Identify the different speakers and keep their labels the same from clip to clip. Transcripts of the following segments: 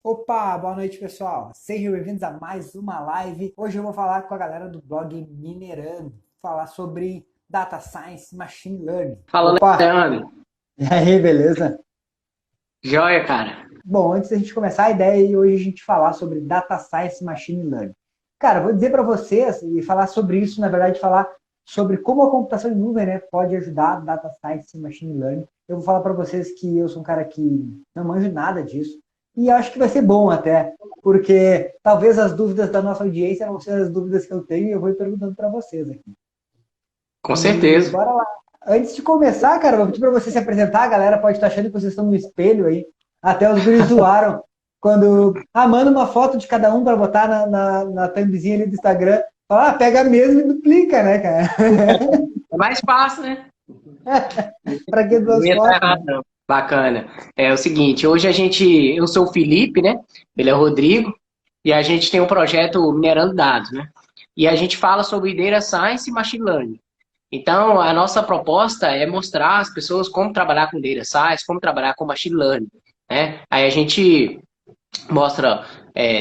Speaker 1: Opa, boa noite pessoal. Sejam bem-vindos a mais uma live. Hoje eu vou falar com a galera do blog Minerando, falar sobre Data Science e Machine Learning.
Speaker 2: Fala,
Speaker 1: Opa,
Speaker 2: Leandro.
Speaker 1: e aí, beleza?
Speaker 2: Joia, cara.
Speaker 1: Bom, antes da gente começar, a ideia é hoje a gente falar sobre Data Science e Machine Learning. Cara, vou dizer para vocês e falar sobre isso, na verdade, falar sobre como a computação em nuvem, né, pode ajudar Data Science e Machine Learning. Eu vou falar para vocês que eu sou um cara que não manjo nada disso e acho que vai ser bom até, porque talvez as dúvidas da nossa audiência não sejam as dúvidas que eu tenho e eu vou ir perguntando para vocês aqui.
Speaker 2: Com
Speaker 1: E
Speaker 2: certeza.
Speaker 1: bora lá. Antes de começar, cara, vou pedir para você se apresentar. A galera pode estar achando que vocês estão no espelho aí. Até os guris zoaram quando. Ah, manda uma foto de cada um para botar na thumbzinha ali do Instagram. Fala, pega mesmo e duplica, né, cara?
Speaker 2: É mais fácil, né?
Speaker 1: Para que
Speaker 2: Não
Speaker 1: duas
Speaker 2: ia estar
Speaker 1: fotos,
Speaker 2: errado,
Speaker 1: né?
Speaker 2: não. Bacana. É o seguinte, hoje eu sou o Felipe, né? Ele é o Rodrigo, e a gente tem um projeto Minerando Dados, né? E a gente fala sobre Data Science e Machine Learning. Então, a nossa proposta é mostrar às pessoas como trabalhar com Data Science, como trabalhar com Machine Learning, né? Aí a gente mostra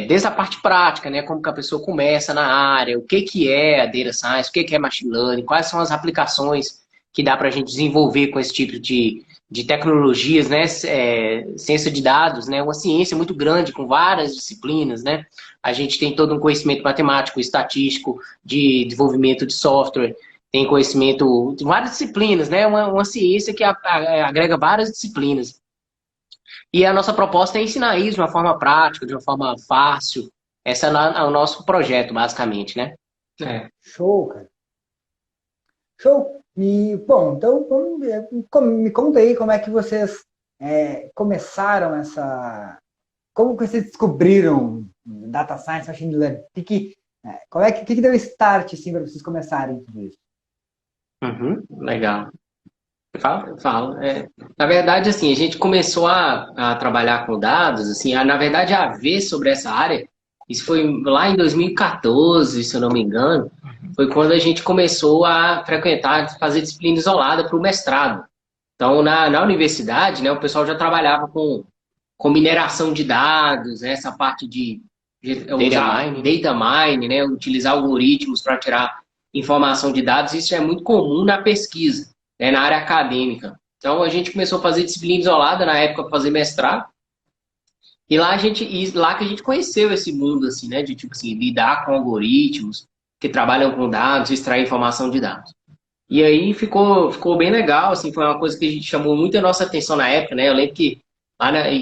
Speaker 2: desde a parte prática, né, como que a pessoa começa na área, o que que é a Data Science, o que que é Machine Learning, quais são as aplicações que dá para a gente desenvolver com esse tipo de tecnologias, né, ciência de dados, né, uma ciência muito grande com várias disciplinas, né, a gente tem todo um conhecimento matemático, estatístico, de desenvolvimento de software, tem conhecimento de várias disciplinas, né, uma ciência que agrega várias disciplinas. E a nossa proposta é ensinar isso de uma forma prática, de uma forma fácil. Esse é o nosso projeto, basicamente, né? É.
Speaker 1: Show, cara. Show. E, bom, então me conta aí como é que vocês começaram essa. Como que vocês descobriram Data Science, Machine Learning? Que deu start assim, para vocês começarem tudo isso?
Speaker 2: Uhum, legal. Fala. Na verdade, assim, a gente começou a trabalhar com dados, assim, na verdade, a ver sobre essa área. Isso foi lá em 2014, se eu não me engano. Foi quando a gente começou a frequentar, fazer disciplina isolada para o mestrado. Então, na universidade, né, o pessoal já trabalhava com mineração de dados, né, essa parte de usar data mining, né, utilizar algoritmos para tirar informação de dados, isso é muito comum na pesquisa, né, na área acadêmica. Então a gente começou a fazer disciplina isolada na época para fazer mestrado, e lá que a gente conheceu esse mundo assim, né, de tipo assim, lidar com algoritmos que trabalham com dados, extrair informação de dados. E aí ficou bem legal, assim, foi uma coisa que a gente chamou muito a nossa atenção na época, né? Eu lembro que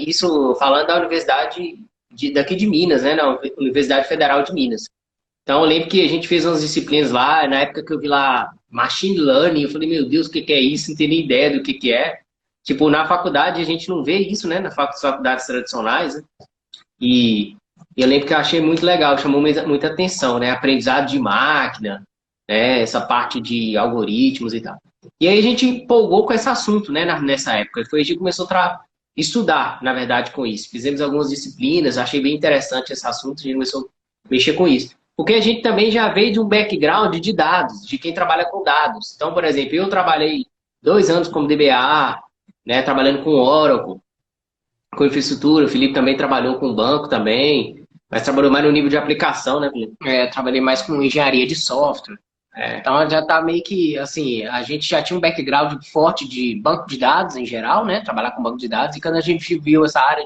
Speaker 2: isso falando da universidade daqui de Minas, né? Na Universidade Federal de Minas. Então eu lembro que a gente fez umas disciplinas lá, na época que eu vi lá Machine Learning, eu falei, meu Deus, o que que é isso? Não tenho nem ideia do que é. Tipo, na faculdade a gente não vê isso, né? Nas faculdades tradicionais, né? E eu lembro que eu achei muito legal, chamou muita atenção, né? Aprendizado de máquina, né? Essa parte de algoritmos e tal. E aí a gente empolgou com esse assunto, né? Nessa época. Foi a gente começou a estudar, na verdade, com isso. Fizemos algumas disciplinas, achei bem interessante esse assunto, a gente começou a mexer com isso. Porque a gente também já veio de um background de dados, de quem trabalha com dados. Então, por exemplo, eu trabalhei 2 anos como DBA, né? Trabalhando com Oracle com infraestrutura, o Felipe também trabalhou com banco também, mas trabalhou mais no nível de aplicação, né, Felipe? Trabalhei mais com engenharia de software. Então já tá meio que, assim, a gente já tinha um background forte de banco de dados em geral, né? Trabalhar com banco de dados, e quando a gente viu essa área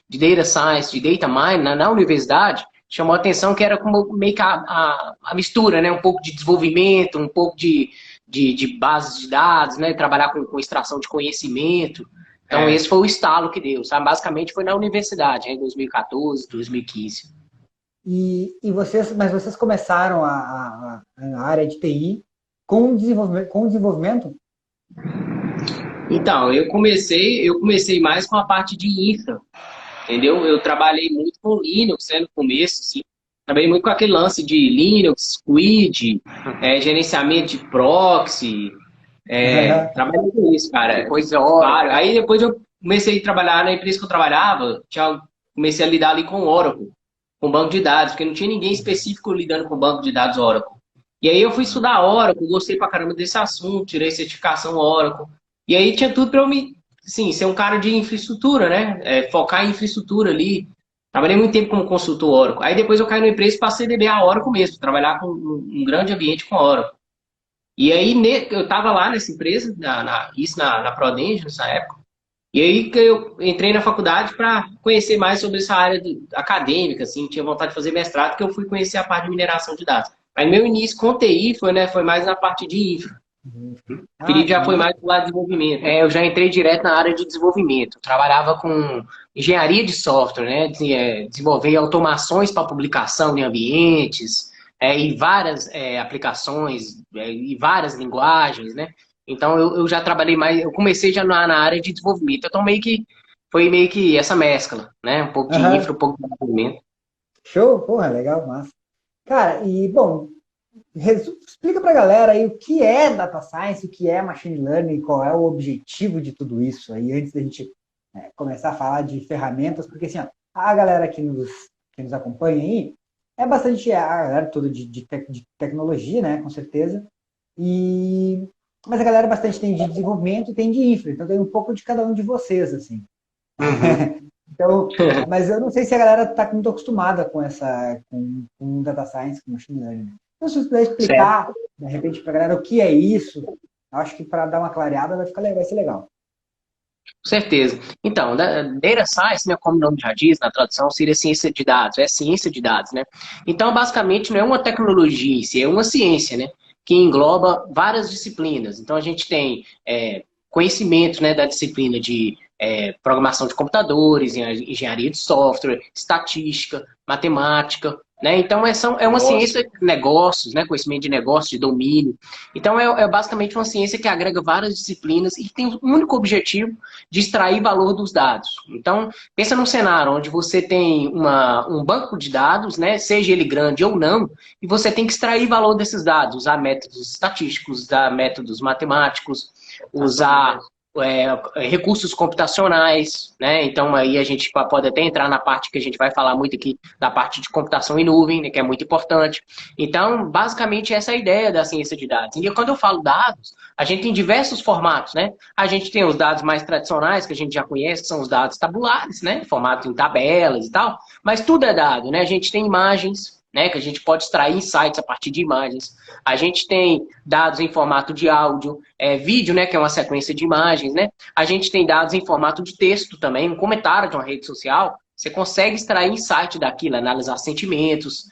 Speaker 2: de data science, de data mining na universidade, chamou a atenção que era como meio que a mistura, né? Um pouco de desenvolvimento, um pouco de bases de dados, né? Trabalhar com extração de conhecimento. Então, esse foi o estalo que deu, sabe? Basicamente foi na universidade, em 2014, 2015.
Speaker 1: Mas vocês começaram a área de TI com desenvolvimento?
Speaker 2: Então, eu comecei mais com a parte de infra, entendeu? Eu trabalhei muito com Linux, né, no começo, assim. Trabalhei muito com aquele lance de Linux, Squid, gerenciamento de proxy, trabalhei com isso, cara. Coisa ótima. Aí depois eu comecei a trabalhar na empresa que eu trabalhava, comecei a lidar ali com Oracle, com banco de dados, porque não tinha ninguém específico lidando com banco de dados Oracle. E aí eu fui estudar Oracle, gostei pra caramba desse assunto, tirei certificação Oracle. E aí tinha tudo pra eu sim, ser um cara de infraestrutura, né? Focar em infraestrutura ali, Trabalhei muito tempo como consultor Oracle. Aí depois eu caí numa empresa e passei a DBA a Oracle mesmo, trabalhar com um grande ambiente com Oracle. E aí eu estava lá nessa empresa, isso na Prudential, nessa época. E aí que eu entrei na faculdade para conhecer mais sobre essa área acadêmica, assim, tinha vontade de fazer mestrado, que eu fui conhecer a parte de mineração de dados. Aí meu início com TI foi, né, foi mais na parte de infra. O
Speaker 1: Ah,
Speaker 2: Felipe
Speaker 1: que
Speaker 2: já foi
Speaker 1: massa.
Speaker 2: mais do lado de desenvolvimento. É, eu já entrei direto na área de desenvolvimento. Trabalhava com engenharia de software, né? Desenvolver automações para publicação em ambientes, e várias aplicações, e várias linguagens, né? Então eu já trabalhei mais, eu comecei já na área de desenvolvimento. Então foi meio que essa mescla, né? Um pouco de infra,
Speaker 1: Aham.
Speaker 2: um pouco de desenvolvimento.
Speaker 1: Show, porra, legal, massa. Cara, e bom, explica pra galera aí o que é data science, o que é machine learning, qual é o objetivo de tudo isso aí, antes da gente começar a falar de ferramentas, porque assim, ó, a galera que nos acompanha aí é bastante a galera toda de tecnologia, né, com certeza, e mas a galera bastante tem de desenvolvimento e tem de infra, então tem um pouco de cada um de vocês, assim.
Speaker 2: Uhum.
Speaker 1: Então, mas eu não sei se a galera está muito acostumada com com data science, com machine learning, né? Então, se você puder
Speaker 2: Certo.
Speaker 1: explicar, de repente, para a galera o que é isso, acho que para dar uma clareada vai ser legal.
Speaker 2: Com certeza. Então, Data Science, né, como o nome já diz, na tradução, seria ciência de dados, é ciência de dados, né? Então, basicamente, não é uma tecnologia em si, é uma ciência, né? Que engloba várias disciplinas. Então, a gente tem conhecimento, né, da disciplina de programação de computadores, engenharia de software, estatística, matemática, né? Então, é uma ciência de negócios, né? Conhecimento de negócios, de domínio. Então, é basicamente uma ciência que agrega várias disciplinas e que tem um único objetivo de extrair valor dos dados. Então, pensa num cenário onde você tem um banco de dados, né, seja ele grande ou não, e você tem que extrair valor desses dados, usar métodos estatísticos, usar métodos matemáticos, usar recursos computacionais, né? Então aí a gente pode até entrar na parte que a gente vai falar muito aqui, da parte de computação em nuvem, né, que é muito importante. Então, basicamente essa é a ideia da ciência de dados. E quando eu falo dados, a gente tem diversos formatos, né? A gente tem os dados mais tradicionais, que a gente já conhece, que são os dados tabulares, né? Formato em tabelas e tal. Mas tudo é dado, né? A gente tem imagens, né? Que a gente pode extrair insights a partir de imagens. A gente tem dados em formato de áudio, vídeo, né? Que é uma sequência de imagens, né? A gente tem dados em formato de texto também, um comentário de uma rede social. Você consegue extrair insight daquilo, analisar sentimentos,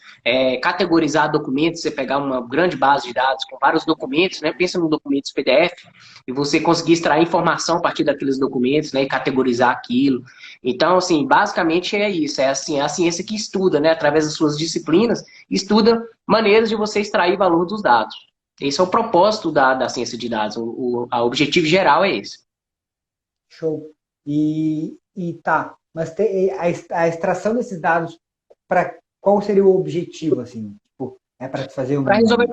Speaker 2: categorizar documentos, você pegar uma grande base de dados com vários documentos, né? Pensa num documento PDF, e você conseguir extrair informação a partir daqueles documentos, né? E categorizar aquilo. Então, assim, basicamente é isso. É assim, é a ciência que estuda, né? Através das suas disciplinas, estuda maneiras de você extrair valor dos dados. Esse é o propósito da ciência de dados. O objetivo geral é esse.
Speaker 1: Show. E tá, mas a extração desses dados, para qual seria o objetivo, assim? Tipo, é para fazer um.
Speaker 2: Para resolver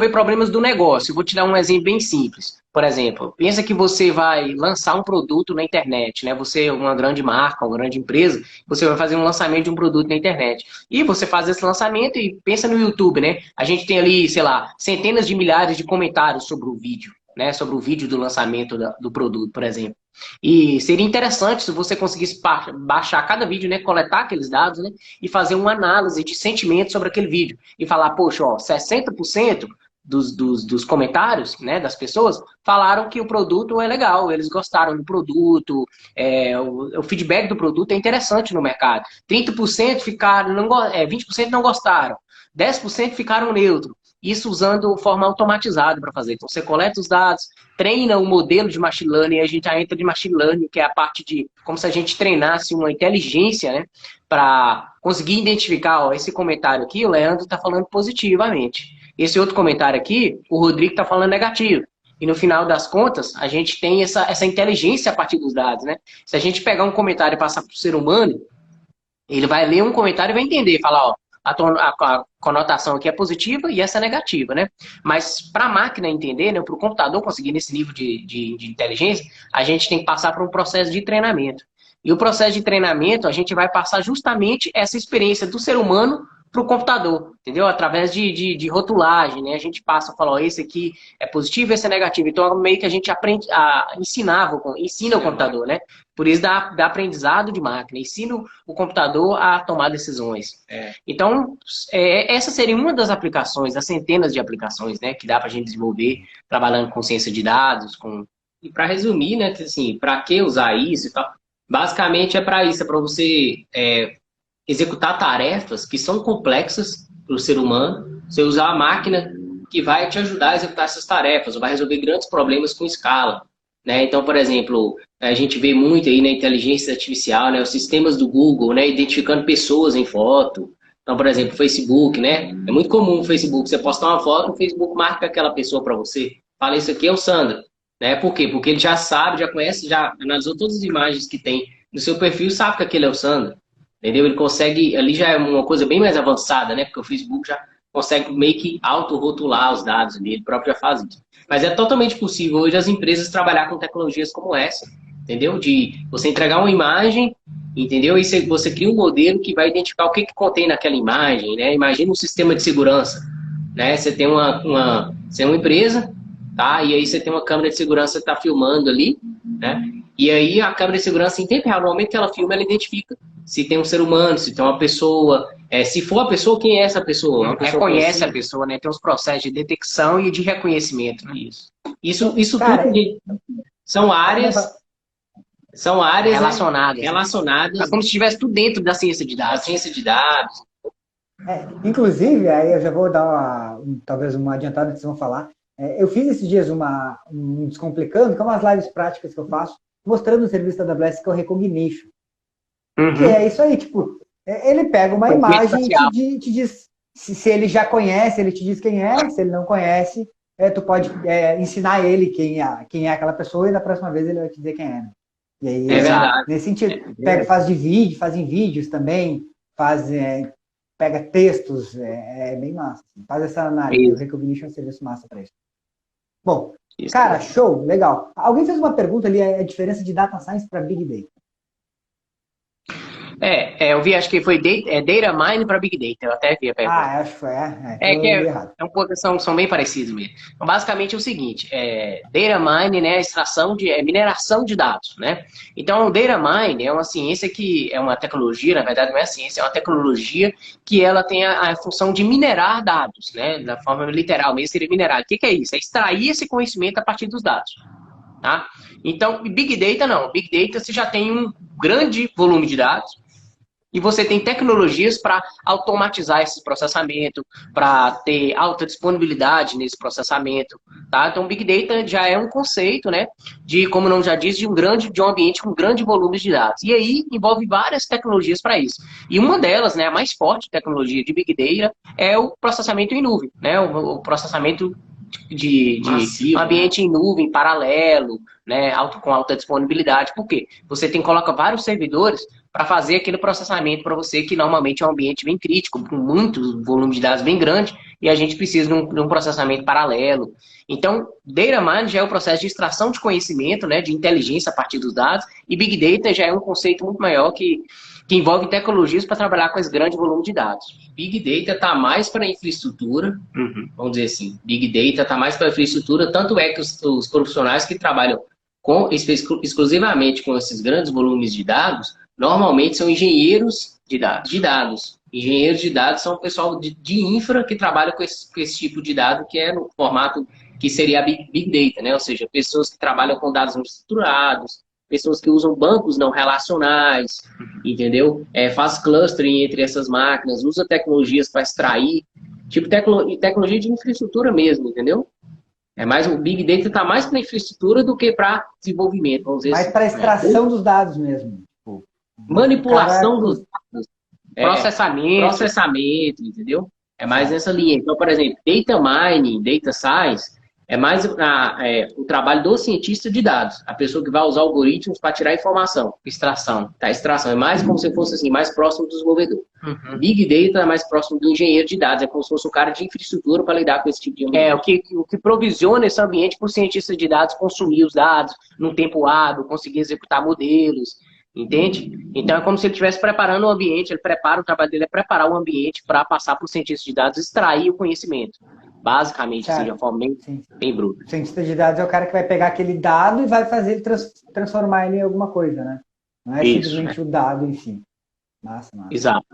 Speaker 2: problemas do negócio. Eu vou te dar um exemplo bem simples. Por exemplo, pensa que você vai lançar um produto na internet, né? Você é uma grande marca, uma grande empresa, você vai fazer um lançamento de um produto na internet. E você faz esse lançamento e pensa no YouTube, né? A gente tem ali, sei lá, centenas de milhares de comentários sobre o vídeo, né? Sobre o vídeo do lançamento do produto, por exemplo. E seria interessante se você conseguisse baixar cada vídeo, né? Coletar aqueles dados, né? E fazer uma análise de sentimentos sobre aquele vídeo e falar, poxa, ó, 60% dos comentários, né, das pessoas, falaram que o produto é legal, eles gostaram do produto, o feedback do produto é interessante no mercado. 30% ficaram, 20% não gostaram, 10% ficaram neutro. Isso usando forma automatizada para fazer. Então, você coleta os dados, treina um modelo de machine learning, e a gente já entra de machine learning, que é a parte de como se a gente treinasse uma inteligência, né, para conseguir identificar, ó, esse comentário aqui, o Leandro está falando positivamente. Esse outro comentário aqui, o Rodrigo está falando negativo. E no final das contas, a gente tem essa inteligência a partir dos dados, né? Se a gente pegar um comentário e passar para o ser humano, ele vai ler um comentário e vai entender, falar, ó, a conotação aqui é positiva e essa é negativa, né? Mas para a máquina entender, né, para o computador conseguir nesse nível de inteligência, a gente tem que passar por um processo de treinamento. E o processo de treinamento, a gente vai passar justamente essa experiência do ser humano para o computador, entendeu? Através de rotulagem, né? A gente passa a falar, ó, esse aqui é positivo, esse é negativo. Então, meio que a gente aprende ensina o computador, né? Por isso dá aprendizado de máquina, ensina o computador a tomar decisões. Então, essa seria uma das aplicações, das centenas de aplicações, né? Que dá para a gente desenvolver trabalhando com ciência de dados, com... E para resumir, né? Assim, para que usar isso e tal? Basicamente é para isso, é para você executar tarefas que são complexas para o ser humano. Você usar a máquina que vai te ajudar a executar essas tarefas, ou vai resolver grandes problemas com escala. Né? Então, por exemplo, a gente vê muito aí na inteligência artificial, né? Os sistemas do Google, né? Identificando pessoas em foto. Então, por exemplo, o Facebook, né? É muito comum o Facebook, você postar uma foto, o Facebook marca aquela pessoa para você. Fala, isso aqui é o Sandro. Né? Por quê? Porque ele já sabe, já conhece, já analisou todas as imagens que tem no seu perfil, sabe que aquele é o Sandro. Entendeu? Ele consegue, ali já é uma coisa bem mais avançada, né? Porque o Facebook já consegue meio que auto-rotular os dados ali, ele próprio já faz isso. Mas é totalmente possível hoje as empresas trabalhar com tecnologias como essa, entendeu? De você entregar uma imagem, entendeu? E você cria um modelo que vai identificar o que contém naquela imagem, né? Imagina um sistema de segurança, né? Você tem você é uma empresa, tá? E aí você tem uma câmera de segurança que está filmando ali, né? E aí a câmera de segurança, em tempo real, no momento que ela filma, ela identifica se tem um ser humano, se tem uma pessoa. Se for a pessoa, quem é essa pessoa? Uma pessoa reconhece a pessoa, né? Tem os processos de detecção e de reconhecimento. Né? Isso
Speaker 1: Cara,
Speaker 2: tudo são áreas relacionadas. É como se estivesse tudo dentro da ciência de dados. Ciência de dados.
Speaker 1: Inclusive, aí eu já vou dar talvez uma adiantada que vocês vão falar. Eu fiz esses dias um Descomplicando, que é umas lives práticas que eu faço, mostrando o serviço da AWS que é o Recognition. Que é isso aí, tipo, ele pega uma imagem e te diz se ele já conhece, ele te diz quem é, se ele não conhece, tu pode ensinar ele quem é aquela pessoa e da próxima vez ele vai te dizer quem é. Né? E aí, nesse sentido, fazem vídeos também, pega textos, bem massa. Assim, faz essa análise, o Recognition é um serviço massa para isso. Bom, cara, show, legal. Alguém fez uma pergunta ali, a diferença de Data Science para Big Data.
Speaker 2: Eu vi, acho que foi Data Mine para Big Data, eu até vi a pergunta.
Speaker 1: Acho que foi,
Speaker 2: é um pouco, são bem parecidos mesmo. Então, basicamente é o seguinte, Data Mine, né, extração mineração de dados, né? Então, Data Mine é uma ciência que, é uma tecnologia, na verdade não é ciência, é uma tecnologia que ela tem a função de minerar dados, né? Da forma literal, mesmo seria minerar. O que é isso? É extrair esse conhecimento a partir dos dados, tá? Então, Big Data não. Big Data você já tem um grande volume de dados, e você tem tecnologias para automatizar esse processamento, para ter alta disponibilidade nesse processamento. Tá? Então, Big Data já é um conceito, né, de, como o nome já diz, de um ambiente com grande volume de dados. E aí envolve várias tecnologias para isso. E uma delas, né, a mais forte tecnologia de Big Data, é o processamento em nuvem, né, o processamento de um ambiente em nuvem, paralelo, né, com alta disponibilidade. Por quê? Você coloca vários servidores para fazer aquele processamento para você, que normalmente é um ambiente bem crítico, com muito volume de dados bem grande, e a gente precisa de um processamento paralelo. Então, Data Mining já é o processo de extração de conhecimento, né, de inteligência a partir dos dados, e Big Data já é um conceito muito maior que envolve tecnologias para trabalhar com esse grande volume de dados. Big Data está mais para infraestrutura, vamos dizer assim, Big Data está mais para infraestrutura, tanto é que os profissionais que trabalham exclusivamente com esses grandes volumes de dados, normalmente são engenheiros de dados. Engenheiros de dados são o pessoal de infra que trabalha com esse tipo de dado, que é no formato que seria a Big Data, né? Ou seja, pessoas que trabalham com dados não estruturados, pessoas que usam bancos não relacionais, entendeu? Faz clustering entre essas máquinas, usa tecnologias para extrair, tipo tecnologia de infraestrutura mesmo, entendeu? O Big Data está mais para infraestrutura do que para desenvolvimento, vamos dizer
Speaker 1: mais
Speaker 2: assim.
Speaker 1: Para extração dos dados mesmo. Tipo,
Speaker 2: manipulação dos dados. Processamento, entendeu? É mais nessa linha. Então, por exemplo, Data Mining, Data Science, é mais o trabalho do cientista de dados. A pessoa que vai usar algoritmos para tirar informação. Extração. Tá? Extração é mais como se fosse assim, mais próximo do desenvolvedor. Big Data é mais próximo do engenheiro de dados. É como se fosse o cara de infraestrutura para lidar com esse tipo de ambiente. O que provisiona esse ambiente para o cientista de dados consumir os dados num tempo hábil, conseguir executar modelos. Entende? Então é como se ele estivesse preparando o ambiente, ele prepara, o trabalho dele é preparar o ambiente para passar para o cientista de dados extrair o conhecimento. Basicamente, assim, de uma
Speaker 1: Certo.
Speaker 2: forma bem,
Speaker 1: Sim.
Speaker 2: bem bruta.
Speaker 1: O cientista de dados é o cara que vai pegar aquele dado e vai fazer ele transformar ele em alguma coisa, né? Não é
Speaker 2: Isso, né?
Speaker 1: simplesmente o dado em si. Massa, massa.
Speaker 2: Exato.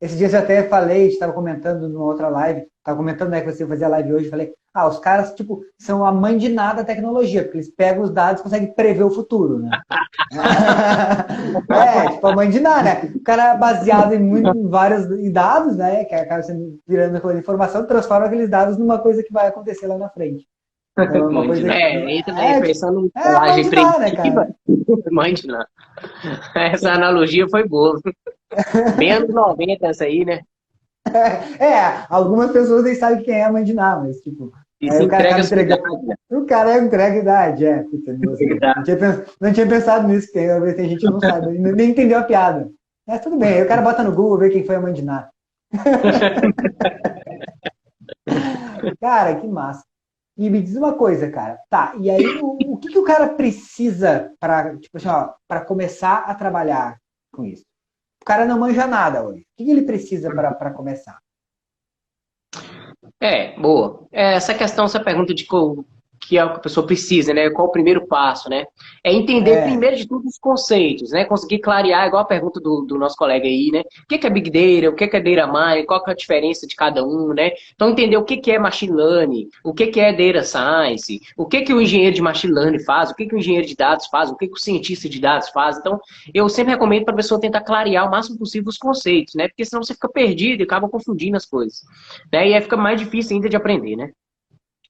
Speaker 1: Esses dias eu até falei, estava comentando numa outra live, estava comentando, né, que você fazia live hoje, falei, os caras, tipo, são a mãe de nada da tecnologia, porque eles pegam os dados e conseguem prever o futuro, né? Tipo, a mãe de nada, né? O cara é baseado em vários dados, né, que acaba sendo virando aquela informação, transforma aqueles dados numa coisa que vai acontecer lá na frente. Então, é uma
Speaker 2: Mãe de
Speaker 1: coisa
Speaker 2: Ná.
Speaker 1: que...
Speaker 2: Entra aí pensando em
Speaker 1: mãe
Speaker 2: colagem
Speaker 1: de nada, né,
Speaker 2: preditiva.
Speaker 1: cara?
Speaker 2: Mãe de Ná. Essa analogia foi boa. Bem anos 90 essa aí, né?
Speaker 1: Algumas pessoas nem sabem quem é a mãe de Ná, mas, tipo,
Speaker 2: E
Speaker 1: aí
Speaker 2: se
Speaker 1: o cara
Speaker 2: entrega
Speaker 1: acaba
Speaker 2: a sua
Speaker 1: entregando.
Speaker 2: idade, né?
Speaker 1: O cara entrega a idade, puta, nossa, não tinha pensado nisso, que talvez tem gente que não sabe, nem entendeu a piada. Mas tudo bem, aí o cara bota no Google, ver quem foi a mãe de Ná. Cara, que massa. E me diz uma coisa, cara. Tá, e aí o que o cara precisa para, tipo assim, para começar a trabalhar com isso? O cara não manja nada hoje. O que ele precisa para começar?
Speaker 2: Boa. Essa questão, essa pergunta de que é o que a pessoa precisa, né? Qual o primeiro passo, né? É entender
Speaker 1: É,
Speaker 2: primeiro de tudo os conceitos, né? Conseguir clarear, igual a pergunta do nosso colega aí, né? O que é Big Data, o que é Data Mining, qual que é a diferença de cada um, né? Então entender o que é Machine Learning, o que é Data Science, o que o engenheiro de Machine Learning faz, o que o engenheiro de dados faz, o que o cientista de dados faz. Então, eu sempre recomendo para a pessoa tentar clarear o máximo possível os conceitos, né? Porque senão você fica perdido e acaba confundindo as coisas, né? E aí fica mais difícil ainda de aprender, né?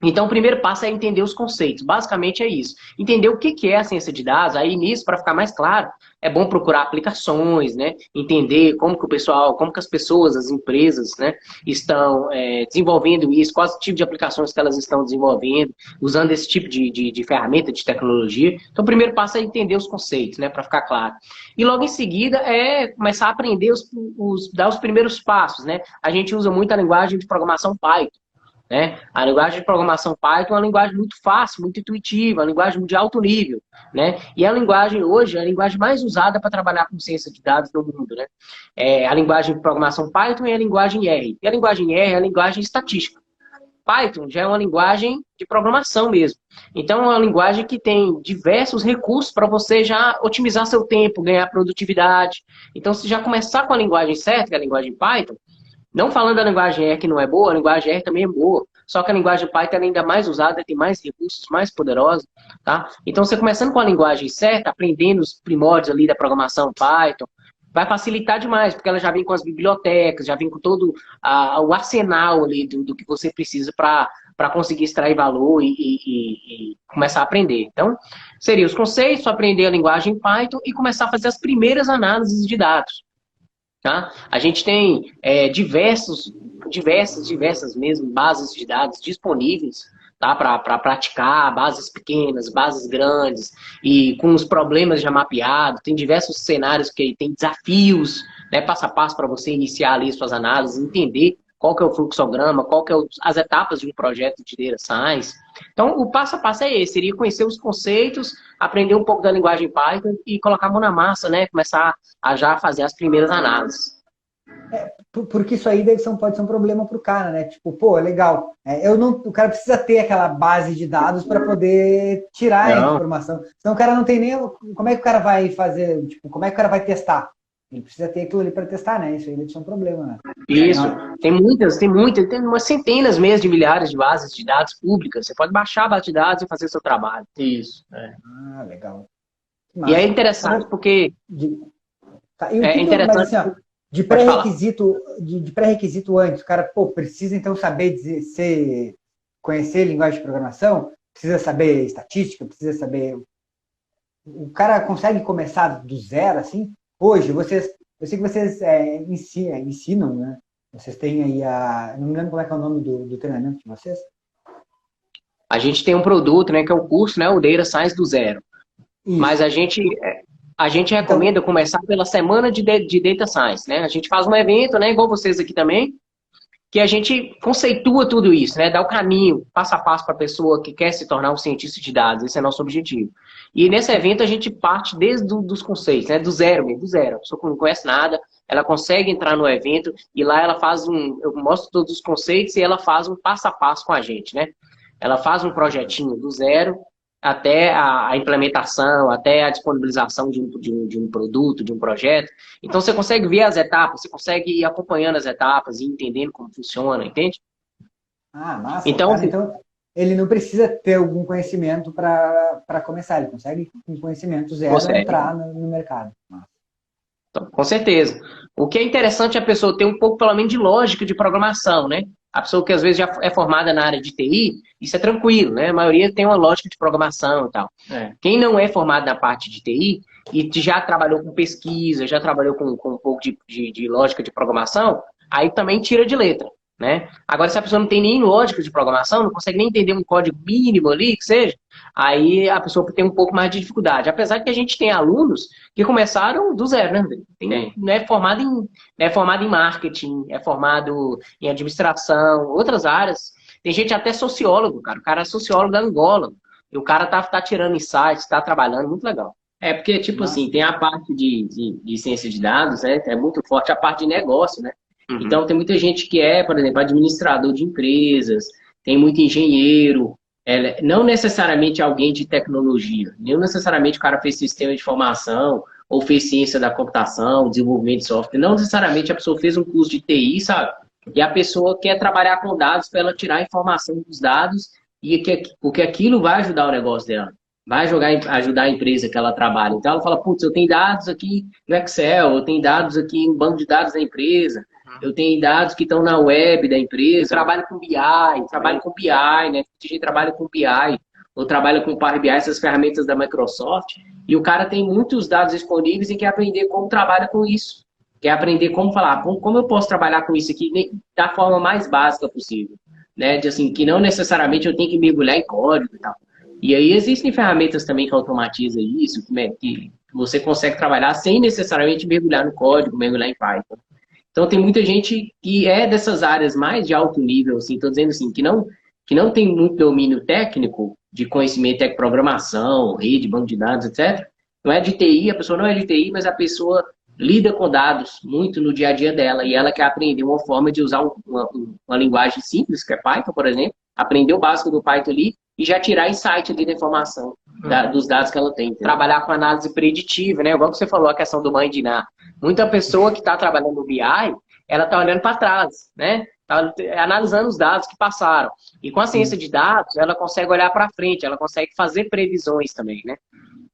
Speaker 2: Então, o primeiro passo é entender os conceitos. Basicamente é isso. Entender o que é a ciência de dados. Aí, nisso, para ficar mais claro, é bom procurar aplicações, né? Entender como que o pessoal, como que as pessoas, as empresas, né, estão desenvolvendo isso, quais tipo de aplicações que elas estão desenvolvendo, usando esse tipo de ferramenta, de tecnologia. Então, o primeiro passo é entender os conceitos, né? Para ficar claro. E logo em seguida é começar a aprender dar os primeiros passos, né? A gente usa muito a linguagem de programação Python. Né? A linguagem de programação Python é uma linguagem muito fácil, muito intuitiva, uma linguagem de alto nível. Né? E a linguagem hoje é a linguagem mais usada para trabalhar com ciência de dados no mundo. Né? A linguagem de programação Python é a linguagem R. E a linguagem R é a linguagem estatística. Python já é uma linguagem de programação mesmo. Então, é uma linguagem que tem diversos recursos para você já otimizar seu tempo, ganhar produtividade. Então, se já começar com a linguagem certa, que é a linguagem Python, não falando da linguagem R que não é boa, a linguagem R também é boa. Só que a linguagem Python é ainda mais usada, tem mais recursos, mais poderosa, tá? Então, você começando com a linguagem certa, aprendendo os primórdios ali da programação Python, vai facilitar demais, porque ela já vem com as bibliotecas, já vem com todo o arsenal ali do que você precisa para conseguir extrair valor e começar a aprender. Então, seria os conceitos, aprender a linguagem Python e começar a fazer as primeiras análises de dados. Tá? A gente tem diversas mesmo bases de dados disponíveis, tá? Para praticar, bases pequenas, bases grandes, e com os problemas já mapeados. Tem diversos cenários que tem desafios, né, passo a passo para você iniciar ali suas análises, entender qual que é o fluxograma, qual que é as etapas de um projeto de Data Science. Então, o passo a passo é esse, seria conhecer os conceitos, aprender um pouco da linguagem Python e colocar a mão na massa, né? Começar a já fazer as primeiras análises.
Speaker 1: Porque isso aí pode ser um problema para o cara, né? Tipo, pô, legal. O cara precisa ter aquela base de dados para poder tirar a
Speaker 2: Não.
Speaker 1: informação. Senão o cara não tem nem. Como é que o cara vai fazer? Tipo, como é que o cara vai testar? Ele precisa ter aquilo ali para testar, né? Isso aí deve ser um problema, né?
Speaker 2: Isso.
Speaker 1: Não.
Speaker 2: Tem umas centenas mesmo de milhares de bases de dados públicas. Você pode baixar a base de dados e fazer seu trabalho. Isso.
Speaker 1: Legal. Que
Speaker 2: E é
Speaker 1: massa.
Speaker 2: interessante porque
Speaker 1: Tá, e o
Speaker 2: é
Speaker 1: que mas
Speaker 2: interessante.
Speaker 1: assim, ó,
Speaker 2: Pode falar.
Speaker 1: de pré-requisito antes, o cara, pô, precisa então saber conhecer linguagem de programação, precisa saber estatística, precisa saber. O cara consegue começar do zero, assim? Hoje, eu sei que vocês ensinam, né? Vocês têm aí não me lembro como é que é o nome do treinamento de vocês.
Speaker 2: A gente tem um produto, né, que é o curso, né, o Data Science do Zero. Mas
Speaker 1: Isso.
Speaker 2: a gente
Speaker 1: Então,
Speaker 2: recomenda começar pela semana de Data Science, né? A gente faz um evento, né, igual vocês aqui também. que a gente conceitua tudo isso, né? Dá o caminho, passo a passo para a pessoa que quer se tornar um cientista de dados. Esse é nosso objetivo. E nesse evento a gente parte desde os conceitos, né? Do zero mesmo, do zero. A pessoa que não conhece nada, ela consegue entrar no evento e lá ela faz eu mostro todos os conceitos e ela faz um passo a passo com a gente, né? Ela faz um projetinho do zero até a implementação, até a disponibilização de um produto, de um projeto. Então você consegue ver as etapas, você consegue ir acompanhando as etapas e entendendo como funciona, entende?
Speaker 1: Ah, massa.
Speaker 2: Então,
Speaker 1: Cara, então ele não precisa ter algum conhecimento para começar, ele consegue, com conhecimento zero,
Speaker 2: consegue.
Speaker 1: entrar no mercado. Massa.
Speaker 2: Então, com certeza. O que é interessante é a pessoa ter um pouco, pelo menos, de lógica de programação, né? A pessoa que às vezes já é formada na área de TI, isso é tranquilo, né? A maioria tem uma lógica de programação e tal. Quem não é formado na parte de TI e já trabalhou com pesquisa, já trabalhou com um pouco de lógica de programação, aí também tira de letra, né? Agora, se a pessoa não tem nem lógica de programação, não consegue nem entender um código mínimo ali, que seja, aí a pessoa tem um pouco mais de dificuldade. Apesar que a gente tem alunos que começaram do zero, né? Não é formado em marketing, é formado em administração, outras áreas. Tem gente até sociólogo, cara. O cara é sociólogo da Angola. E o cara tá tirando insights, tá trabalhando, muito legal. É porque, tipo assim, tem a parte de ciência de dados, né? É muito forte a parte de negócio, né? Então, tem muita gente que é, por exemplo, administrador de empresas, tem muito engenheiro, não necessariamente alguém de tecnologia, não necessariamente o cara fez sistema de informação ou fez ciência da computação, desenvolvimento de software, não necessariamente a pessoa fez um curso de TI, sabe? E a pessoa quer trabalhar com dados para ela tirar a informação dos dados, porque aquilo vai ajudar o negócio dela, vai ajudar a empresa que ela trabalha. Então ela fala, putz, eu tenho dados aqui no Excel, eu tenho dados aqui no banco de dados da empresa, eu tenho dados que estão na web da empresa, trabalho com BI, né? A gente trabalha com BI, ou trabalha com Power BI, essas ferramentas da Microsoft, e o cara tem muitos dados disponíveis e quer aprender como trabalha com isso. Quer aprender como falar, como eu posso trabalhar com isso aqui da forma mais básica possível, né? De assim, que não necessariamente eu tenho que mergulhar em código e tal. E aí existem ferramentas também que automatizam isso, que você consegue trabalhar sem necessariamente mergulhar no código, mergulhar em Python. Então tem muita gente que é dessas áreas mais de alto nível, assim, estou dizendo assim, que não tem muito domínio técnico de conhecimento de programação, rede, banco de dados, etc. Não é de TI, a pessoa não é de TI, mas a pessoa lida com dados muito no dia a dia dela e ela quer aprender uma forma de usar uma linguagem simples, que é Python, por exemplo, aprender o básico do Python ali e já tirar insight ali da informação, dos dados que ela tem. Trabalhar com análise preditiva, né? Igual que você falou, a questão do Mandiná. Muita pessoa que está trabalhando no BI, ela está olhando para trás, né? Tá analisando os dados que passaram. E com a ciência de dados, ela consegue olhar para frente, ela consegue fazer previsões também, né?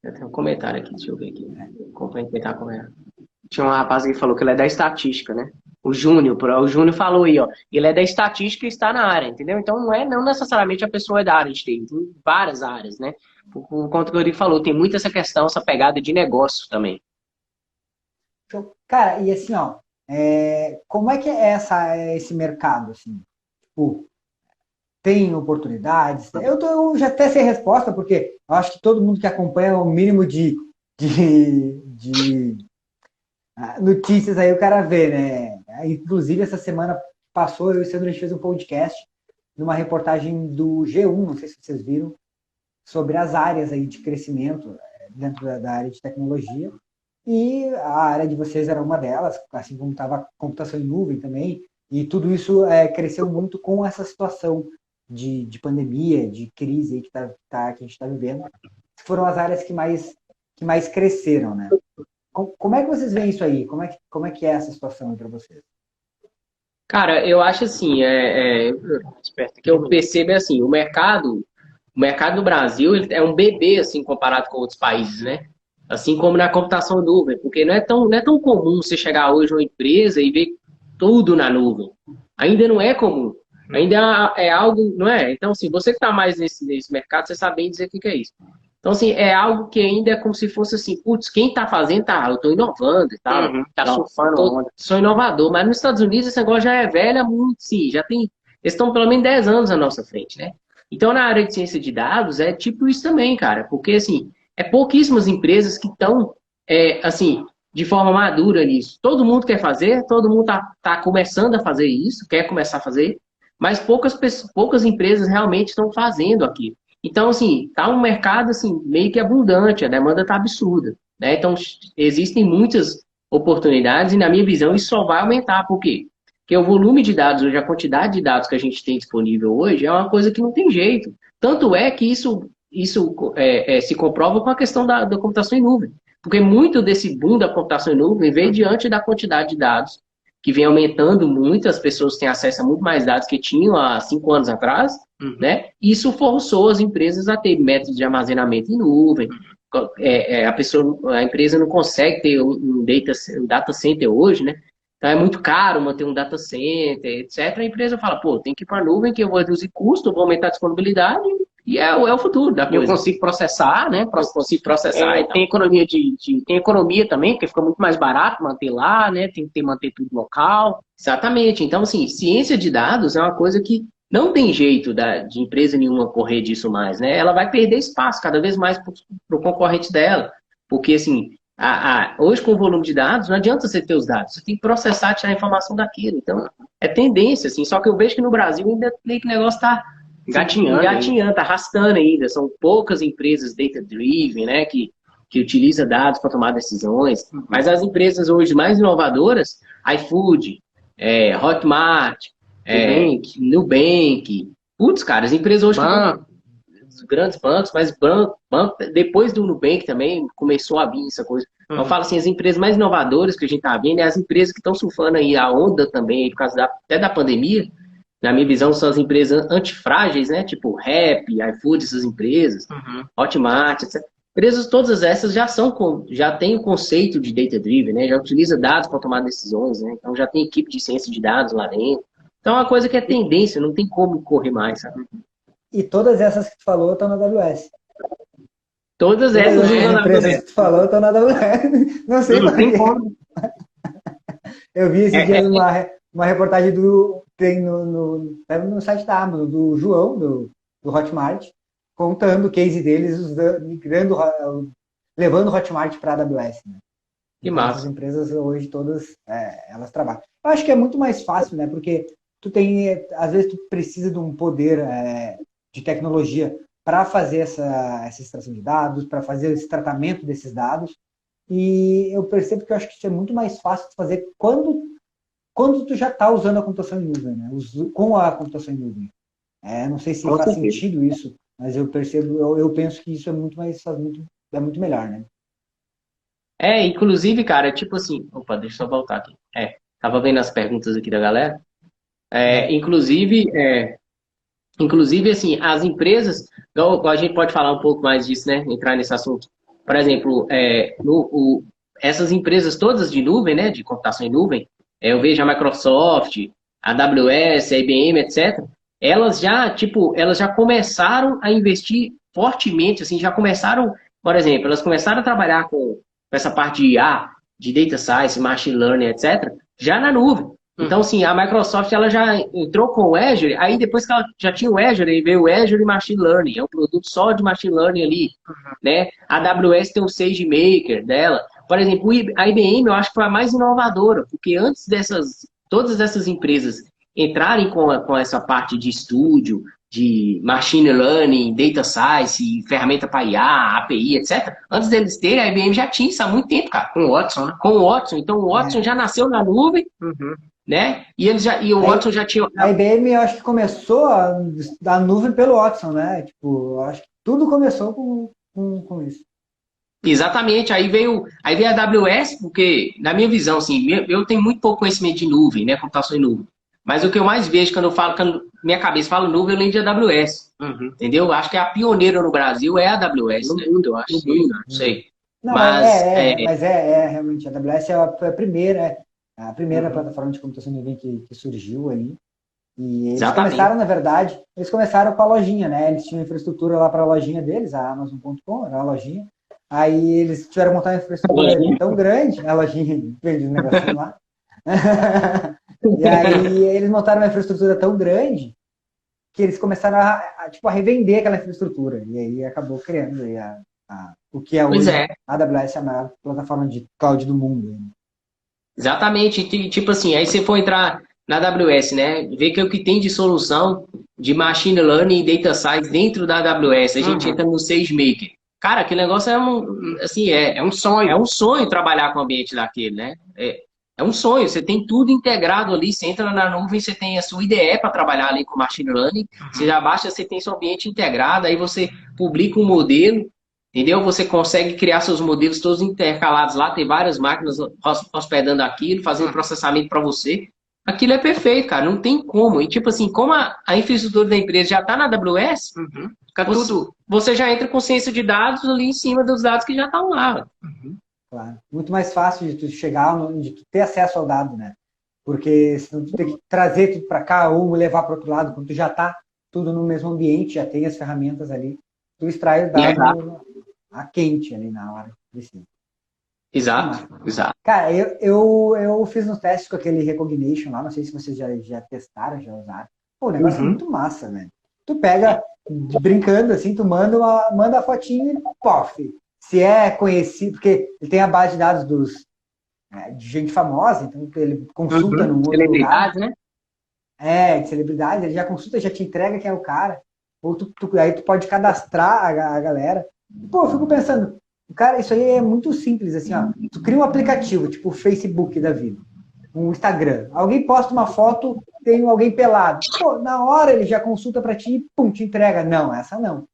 Speaker 2: Eu tenho um comentário aqui, deixa eu ver aqui. Complementar com ela. Tinha um rapaz que falou que ele é da estatística, né? O Júnior falou aí, ó. Ele é da estatística e está na área, entendeu? Então não necessariamente a pessoa é da área de TI, tem várias áreas, né? Por conta que o Eurico falou, tem muito essa questão, essa pegada de negócio também.
Speaker 1: Então, cara, e assim, ó, como é que é esse mercado, assim? Tipo, tem oportunidades? Eu já até sei a resposta, porque eu acho que todo mundo que acompanha o mínimo de notícias aí o cara vê, né? Inclusive, essa semana passou, eu e o Sandro, a gente fez um podcast numa reportagem do G1, não sei se vocês viram, sobre as áreas aí de crescimento dentro da área de tecnologia. E a área de vocês era uma delas, assim como estava a computação em nuvem também. E tudo isso cresceu muito com essa situação de pandemia, de crise aí que a gente está vivendo. Foram as áreas que mais cresceram, né? Como é que vocês veem isso aí? Como é que é essa situação para vocês?
Speaker 2: Cara, eu acho assim, que eu percebo assim, o mercado no Brasil ele é um bebê assim comparado com outros países, né? Assim como na computação nuvem, porque não é tão comum você chegar hoje numa empresa e ver tudo na nuvem. Ainda não é comum. Ainda é algo, não é? Então, assim, você que está mais nesse mercado, você sabe bem dizer o que é isso. Então, assim, é algo que ainda é como se fosse assim, putz, quem está fazendo, eu estou inovando e tal. Tá surfando. Sou inovador, mas nos Estados Unidos esse negócio já é velho há muito, sim, já tem. Eles estão pelo menos 10 anos à nossa frente, né? Então, na área de ciência de dados, é tipo isso também, cara. Porque, assim, pouquíssimas empresas que estão, assim, de forma madura nisso. Todo mundo quer fazer, todo mundo tá começando a fazer isso, quer começar a fazer, mas poucas empresas realmente estão fazendo aqui. Então, assim, tá um mercado assim, meio que abundante, a demanda tá absurda, né? Então, existem muitas oportunidades e, na minha visão, isso só vai aumentar. Por quê? Porque o volume de dados hoje, a quantidade de dados que a gente tem disponível hoje é uma coisa que não tem jeito. Tanto é que isso se comprova com a questão da computação em nuvem. Porque muito desse boom da computação em nuvem veio diante da quantidade de dados, que vem aumentando muito, as pessoas têm acesso a muito mais dados que tinham há 5 anos atrás, né? Isso forçou as empresas a ter métodos de armazenamento em nuvem. A empresa não consegue ter um data center hoje, né? Então é muito caro manter um data center, etc. A empresa fala, pô, tem que ir para a nuvem que eu vou reduzir custo, eu vou aumentar a disponibilidade e é o futuro da coisa.
Speaker 3: Eu consigo processar, né?
Speaker 2: Consigo processar.
Speaker 3: Tem economia tem economia também, porque fica muito mais barato manter lá, né? Tem que manter tudo local.
Speaker 2: Exatamente. Então, assim, ciência de dados é uma coisa que não tem jeito de empresa nenhuma correr disso mais, né? Ela vai perder espaço cada vez mais para o concorrente dela. Porque, assim, hoje com o volume de dados, não adianta você ter os dados. Você tem que processar, tirar a informação daquilo. Então, é tendência, assim. Só que eu vejo que no Brasil ainda meio que o negócio está engatinhando, tá arrastando ainda. São poucas empresas data-driven, né? Que utiliza dados para tomar decisões. Mas as empresas hoje mais inovadoras, iFood, Hotmart, Nubank. Putz, cara, as empresas hoje os grandes bancos, mas depois do Nubank também começou a vir essa coisa. Então, eu falo assim, as empresas mais inovadoras que a gente está vendo, as empresas que estão surfando aí a onda também, por causa até da pandemia, na minha visão, são as empresas antifrágeis, né? Tipo Rappi, iFood, essas empresas, Hotmart, etc. Empresas todas essas já têm o conceito de data-driven, né? Já utiliza dados para tomar decisões, né? Então já tem equipe de ciência de dados lá dentro. Então é uma coisa que é tendência, não tem como correr mais, sabe?
Speaker 1: E todas essas que tu falou estão na AWS.
Speaker 2: Todas essas
Speaker 1: usam na AWS. Que tu falou estão na AWS. Não sei por quê. Eu vi esses dias uma reportagem tem no site da Amazon, do João, do Hotmart, contando o case deles, levando o Hotmart para a AWS. Né?
Speaker 2: Que massa.
Speaker 1: As empresas hoje todas, elas trabalham. Eu acho que é muito mais fácil, né? Porque às vezes tu precisa de um poder de tecnologia para fazer essa extração de dados, para fazer esse tratamento desses dados. E eu percebo que eu acho que isso é muito mais fácil de fazer quando tu já está usando a computação em nuvem, né? Com a computação em nuvem. Não sei se faz sentido isso, mas eu penso que isso é muito melhor, né?
Speaker 2: Inclusive, cara, tipo assim, opa, deixa eu só voltar aqui. Tava vendo as perguntas aqui da galera. Inclusive, assim, as empresas, a gente pode falar um pouco mais disso, né? Entrar nesse assunto. Por exemplo, essas empresas todas de nuvem, né? De computação em nuvem, eu vejo a Microsoft, a AWS, a IBM, etc. Elas já começaram a investir fortemente, assim, já começaram, por exemplo, elas começaram a trabalhar com essa parte de IA, de Data Science, Machine Learning, etc., já na nuvem. Então, assim, a Microsoft ela já entrou com o Azure, aí depois que ela já tinha o Azure, aí veio o Azure e Machine Learning, é um produto só de Machine Learning ali, né? A AWS tem o SageMaker dela. Por exemplo, a IBM eu acho que foi a mais inovadora, porque antes todas essas empresas entrarem com essa parte de estúdio, de Machine Learning, Data Science, ferramenta para IA, API, etc. Antes deles terem, a IBM já tinha isso há muito tempo, cara.
Speaker 3: Com o Watson, né?
Speaker 2: Com o Watson. Então, o Watson já nasceu na nuvem, né? E o Watson já tinha...
Speaker 1: A IBM, eu acho que começou a nuvem pelo Watson, né? Tipo, eu acho que tudo começou com isso.
Speaker 2: Exatamente, aí veio a AWS, porque, na minha visão, assim, eu tenho muito pouco conhecimento de nuvem, né? Computação em nuvem. Mas o que eu mais vejo quando minha cabeça fala nuvem, eu lembro de AWS. Entendeu? Acho que a pioneira no Brasil é a AWS. No mundo, eu acho. Não sei.
Speaker 1: Não, mas realmente, a AWS foi a primeira plataforma de computação em nuvem que surgiu ali. E eles começaram, na verdade, com a lojinha, né? Eles tinham infraestrutura lá para a lojinha deles, a Amazon.com, era uma lojinha. Aí eles tiveram que montar uma infraestrutura tão grande, a lojinha vende um negocinho lá. E aí eles montaram uma infraestrutura tão grande que eles começaram a revender aquela infraestrutura. E aí acabou criando aí O que é
Speaker 2: Pois
Speaker 1: hoje
Speaker 2: é.
Speaker 1: a AWS é a maior plataforma de cloud do mundo.
Speaker 2: Exatamente. Tipo assim, aí você for entrar na AWS, né? Ver que é o que tem de solução de machine learning e data science dentro da AWS. A gente
Speaker 3: Uhum.
Speaker 2: entra no SageMaker. Cara, aquele negócio assim, é um sonho. É um sonho trabalhar com o ambiente daquele, né? É um sonho. Você tem tudo integrado ali. Você entra na nuvem, você tem a sua IDE para trabalhar ali com machine learning. Você já baixa, você tem seu ambiente integrado. Aí você publica um modelo. Entendeu? Você consegue criar seus modelos todos intercalados lá, tem várias máquinas hospedando aquilo, fazendo processamento para você. Aquilo é perfeito, cara, não tem como. E tipo assim, como a infraestrutura da empresa já está na AWS,
Speaker 3: Uhum. Fica
Speaker 2: você,
Speaker 3: tudo.
Speaker 2: você já entra com ciência de dados ali em cima dos dados que já estão lá.
Speaker 3: Uhum.
Speaker 1: Claro. Muito mais fácil de tu chegar, de tu ter acesso ao dado, né? Porque senão tu tem que trazer tudo para cá ou levar para outro lado, quando tu já está tudo no mesmo ambiente, já tem as ferramentas ali, tu extrai o
Speaker 2: Exato,
Speaker 1: dado a quente ali na hora que precisa.
Speaker 2: exato, exato.
Speaker 1: Cara, eu fiz uns testes com aquele Recognition lá, não sei se vocês já testaram, já usaram. Pô, o negócio é
Speaker 3: Uhum.
Speaker 1: muito massa, velho. Tu pega, brincando assim, tu manda a fotinho e pof. Se é conhecido, porque ele tem a base de dados de gente famosa, então ele consulta
Speaker 3: Uhum.
Speaker 1: num outro lugar.
Speaker 3: Celebridades, né?
Speaker 1: De celebridade, ele já consulta, já te entrega quem é o cara. Ou aí tu pode cadastrar a galera. Pô, eu fico pensando, cara, isso aí é muito simples, assim, ó. Tu cria um aplicativo, tipo o Facebook da vida, um Instagram. Alguém posta uma foto, tem alguém pelado. Pô, na hora ele já consulta pra ti e pum, te entrega. Não, essa não.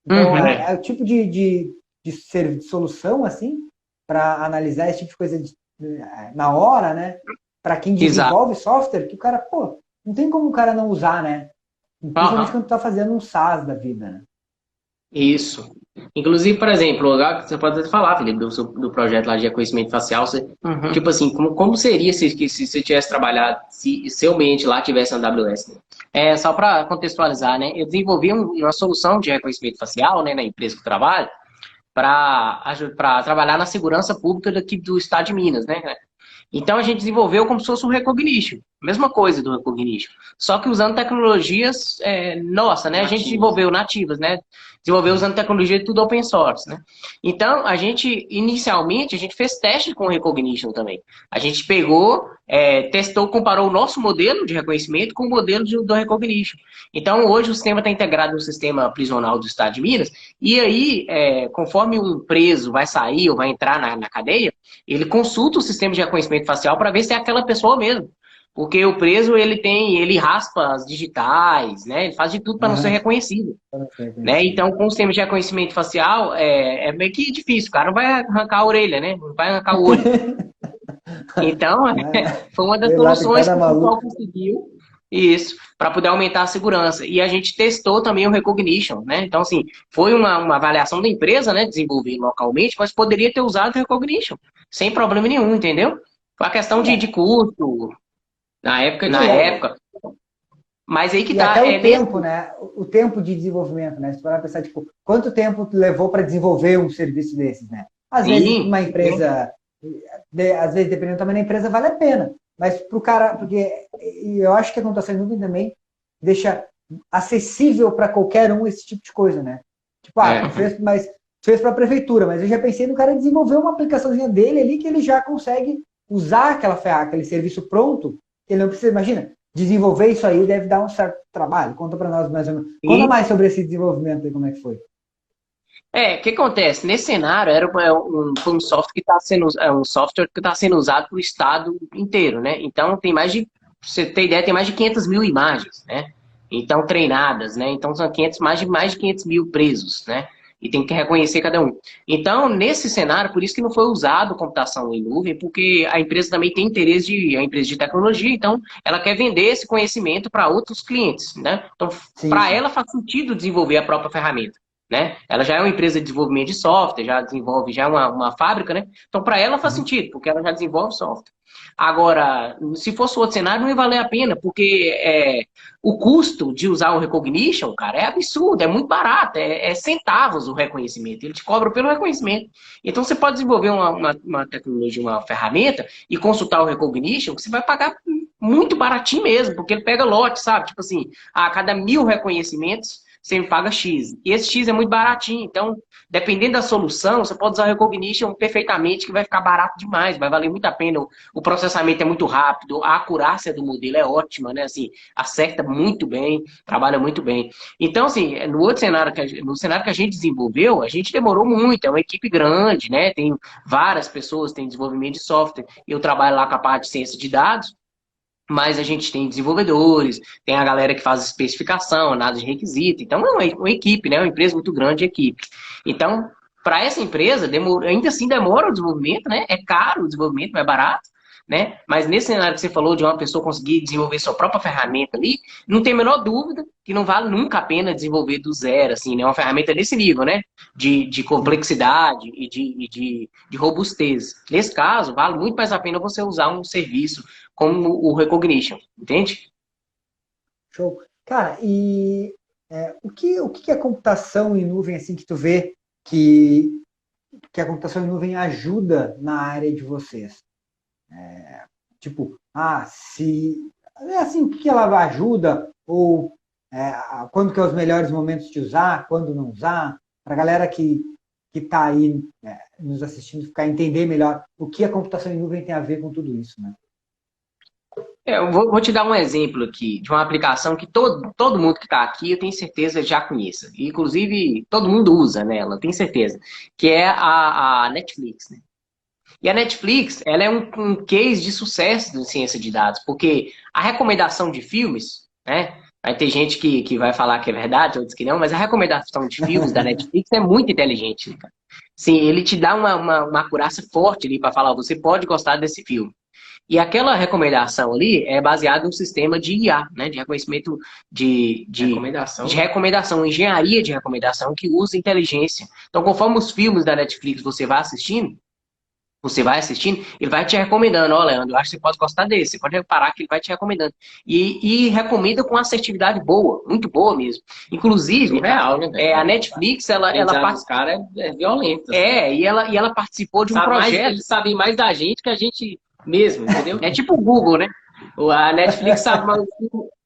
Speaker 1: Então,
Speaker 3: Uhum.
Speaker 1: é o tipo de solução, assim, para analisar esse tipo de coisa na hora, né? Para quem
Speaker 2: Exato.
Speaker 1: desenvolve software, que o cara, pô, não tem como o cara não usar, né? Principalmente
Speaker 3: Aham.
Speaker 1: quando tu tá fazendo um SaaS da vida, né?
Speaker 2: Isso. Inclusive, por exemplo, agora você pode até falar, Felipe, do projeto lá de reconhecimento facial.
Speaker 3: Uhum.
Speaker 2: Tipo assim, como seria se você tivesse trabalhado, se seu ambiente lá tivesse na AWS? Né?
Speaker 3: Só para contextualizar, né? Eu desenvolvi uma solução de reconhecimento facial, né, na empresa que eu trabalho, para trabalhar na segurança pública daqui do estado de Minas, né? Então a gente desenvolveu como se fosse um Recognition, mesma coisa do Recognition, só que usando tecnologias nossa, né? A gente
Speaker 2: Nativas.
Speaker 3: desenvolveu nativas, né? Desenvolveu usando tecnologia de tudo open source, né? Então inicialmente a gente fez teste com o Recognition também. A gente pegou, testou, comparou o nosso modelo de reconhecimento com o modelo do Recognition. Então hoje o sistema está integrado no sistema prisional do Estado de Minas e aí, conforme um preso vai sair ou vai entrar na cadeia, ele consulta o sistema de reconhecimento facial para ver se é aquela pessoa mesmo. Porque o preso, ele raspa as digitais, né? Ele faz de tudo para não ser
Speaker 1: Aham,
Speaker 3: reconhecido,
Speaker 1: pra não ser
Speaker 3: né?
Speaker 1: reconhecido.
Speaker 3: Então, com o sistema de reconhecimento facial, é meio que difícil. O cara não vai arrancar a orelha, né? Não vai arrancar o olho. Então, foi uma das
Speaker 1: Sei lá, tem
Speaker 3: soluções
Speaker 1: cada
Speaker 3: que o pessoal
Speaker 1: maluco.
Speaker 3: conseguiu, isso, para poder aumentar a segurança. E a gente testou também o Recognition, né? Então, assim, foi uma avaliação da empresa, né? Desenvolver localmente, mas poderia ter usado o Recognition, sem problema nenhum, entendeu? Foi uma questão de
Speaker 1: É,
Speaker 3: custo, na época,
Speaker 1: não,
Speaker 3: Mas aí que
Speaker 1: e
Speaker 3: tá,
Speaker 1: até o
Speaker 3: nesse.
Speaker 1: tempo, né? O tempo de desenvolvimento, né? Se for pensar, tipo, quanto tempo tu levou para desenvolver um serviço desses, né? Às vezes,
Speaker 3: Sim,
Speaker 1: uma empresa, às vezes, dependendo do tamanho da empresa, vale a pena. Mas para o cara, porque eu acho que a computação em nuvem também deixa acessível para qualquer um esse tipo de coisa, né? Tipo, tu
Speaker 2: é,
Speaker 1: fez, mas tu fez para a prefeitura, mas eu já pensei no cara desenvolver uma aplicaçãozinha dele ali que ele já consegue usar aquele serviço pronto, que ele não precisa, imagina, desenvolver isso aí deve dar um certo trabalho. Conta para nós mais ou menos. Conta
Speaker 3: sim.
Speaker 1: mais sobre esse desenvolvimento aí, como é que foi.
Speaker 3: O que acontece? Nesse cenário, foi um software que está sendo, um software que está sendo usado para o estado inteiro, né? Então, pra você ter ideia, tem mais de 500 mil imagens, né? Então, treinadas, né? Então, são mais de 500 mil presos, né? E tem que reconhecer cada um. Então, nesse cenário, por isso que não foi usado computação em nuvem, porque a empresa também tem interesse a empresa de tecnologia, então ela quer vender esse conhecimento para outros clientes, né? Então,
Speaker 1: Sim,
Speaker 3: para
Speaker 1: sim.
Speaker 3: ela faz sentido desenvolver a própria ferramenta, né? Ela já é uma empresa de desenvolvimento de software, já desenvolve, já é uma fábrica, né? Então, para ela faz
Speaker 1: Uhum.
Speaker 3: sentido, porque ela já desenvolve software. Agora, se fosse outro cenário, não ia valer a pena, porque o custo de usar o Recognition, cara, é absurdo, é muito barato, é centavos o reconhecimento, ele te cobra pelo reconhecimento. Então, você pode desenvolver uma tecnologia, uma ferramenta e consultar o Recognition, que você vai pagar muito baratinho mesmo, porque ele pega lote, sabe? Tipo assim, a cada 1.000 reconhecimentos, você me paga X. E esse X é muito baratinho. Então, dependendo da solução, você pode usar o Recognition perfeitamente, que vai ficar barato demais, vai valer muito a pena. O processamento é muito rápido, a acurácia do modelo é ótima, né? Assim, acerta muito bem, trabalha muito bem. Então, assim, no outro cenário, no cenário que a gente desenvolveu, a gente demorou muito, é uma equipe grande, né? Tem várias pessoas, tem desenvolvimento de software, eu trabalho lá com a parte de ciência de dados, mas a gente tem desenvolvedores, tem a galera que faz especificação, análise de requisito. Então, é uma equipe, né? Uma empresa muito grande de equipe. Então, para essa empresa, ainda assim demora o desenvolvimento, né? É caro o desenvolvimento, não é barato, né? Mas nesse cenário que você falou de uma pessoa conseguir desenvolver sua própria ferramenta ali, não tem a menor dúvida que não vale nunca a pena desenvolver do zero, assim, né? Uma ferramenta desse nível, né? De complexidade e de robustez. Nesse caso, vale muito mais a pena você usar um serviço como o Recognition, entende?
Speaker 1: Show. Cara, e o que é computação em nuvem, assim, que tu vê que a computação em nuvem ajuda na área de vocês? Tipo, se... É assim, o que ela ajuda? Ou quando que é os melhores momentos de usar, quando não usar? Para a galera que está aí nos assistindo ficar entender melhor o que a computação em nuvem tem a ver com tudo isso, né?
Speaker 3: Eu vou te dar um exemplo aqui de uma aplicação que todo mundo que está aqui, eu tenho certeza, já conheça. Inclusive, todo mundo usa nela, eu tenho certeza. Que é a Netflix, né? E a Netflix, ela é um case de sucesso de ciência de dados, porque a recomendação de filmes, né? Vai ter gente que vai falar que é verdade, outros que não, mas a recomendação de filmes da Netflix é muito inteligente, né, cara? Sim, ele te dá uma acurácia forte ali para falar, você pode gostar desse filme. E aquela recomendação ali é baseada em um sistema de IA, né? De reconhecimento de recomendação, engenharia de recomendação que usa inteligência. Então, conforme os filmes da Netflix você vai assistindo, ele vai te recomendando, ó, Leandro, eu acho que você pode gostar desse, você pode reparar que ele vai te recomendando. E recomenda com assertividade boa, muito boa mesmo. Inclusive,
Speaker 2: real, né?
Speaker 3: a Netflix, ela
Speaker 2: cara é violento. Assim.
Speaker 3: e ela participou de um projeto.
Speaker 2: Eles sabem mais da gente que a gente mesmo, entendeu?
Speaker 3: É tipo o Google, né?
Speaker 2: A Netflix sabe mais.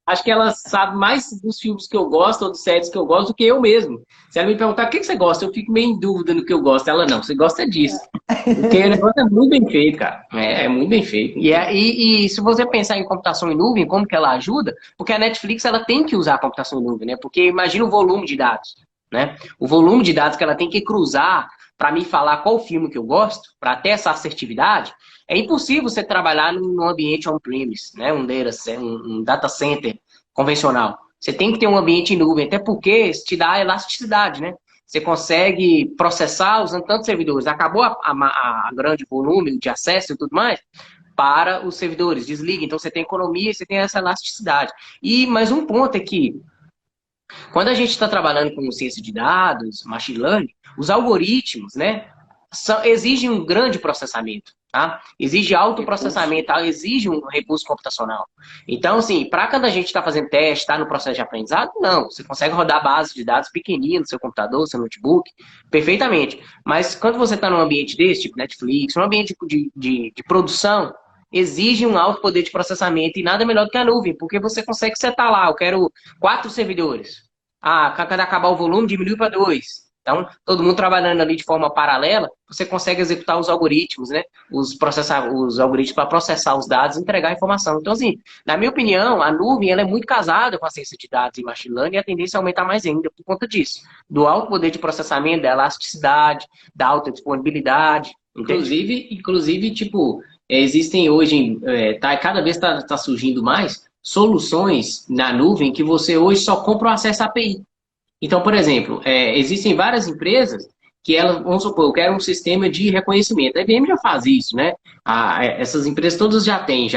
Speaker 2: Acho que ela sabe mais dos filmes que eu gosto ou dos séries que eu gosto do que eu mesmo. Se ela me perguntar o que você gosta, eu fico meio em dúvida no que eu gosto. Ela, não, você gosta disso. Porque o negócio é muito bem feito, cara. É muito bem feito.
Speaker 3: E se você pensar em computação em nuvem, como que ela ajuda? Porque a Netflix, ela tem que usar a computação em nuvem, né? Porque imagina o volume de dados, né? O volume de dados que ela tem que cruzar para me falar qual filme que eu gosto, para ter essa assertividade. É impossível você trabalhar num ambiente on-premise, né? Um data center convencional. Você tem que ter um ambiente em nuvem, até porque isso te dá elasticidade, né? Você consegue processar usando tantos servidores. Acabou a grande volume de acesso e tudo mais para os servidores. Desliga. Então você tem economia e você tem essa elasticidade. E mais um ponto é que quando a gente está trabalhando com ciência de dados, machine learning, os algoritmos, né, exigem um grande processamento. Tá? Exige alto processamento, exige um recurso computacional. Então, assim, para quando a gente está fazendo teste, está no processo de aprendizado, não. Você consegue rodar base de dados pequenininha no seu computador, no seu notebook, perfeitamente. Mas quando você está num ambiente desse, tipo Netflix, um ambiente de produção, exige um alto poder de processamento e nada melhor do que a nuvem, porque você consegue setar lá, eu quero 4 servidores. Quando acabar o volume, diminui para 2. Então, todo mundo trabalhando ali de forma paralela, você consegue executar os algoritmos, né? Os algoritmos para processar os dados e entregar a informação. Então, assim, na minha opinião, a nuvem ela é muito casada com a ciência de dados e machine learning e a tendência é aumentar mais ainda por conta disso. Do alto poder de processamento, da elasticidade, da alta disponibilidade.
Speaker 2: Inclusive, tipo, existem hoje, cada vez está surgindo mais soluções na nuvem que você hoje só compra o acesso à API. Então, por exemplo, existem várias empresas que elas, vamos supor, eu quero um sistema de reconhecimento. A IBM já faz isso, né? Essas empresas todas já têm,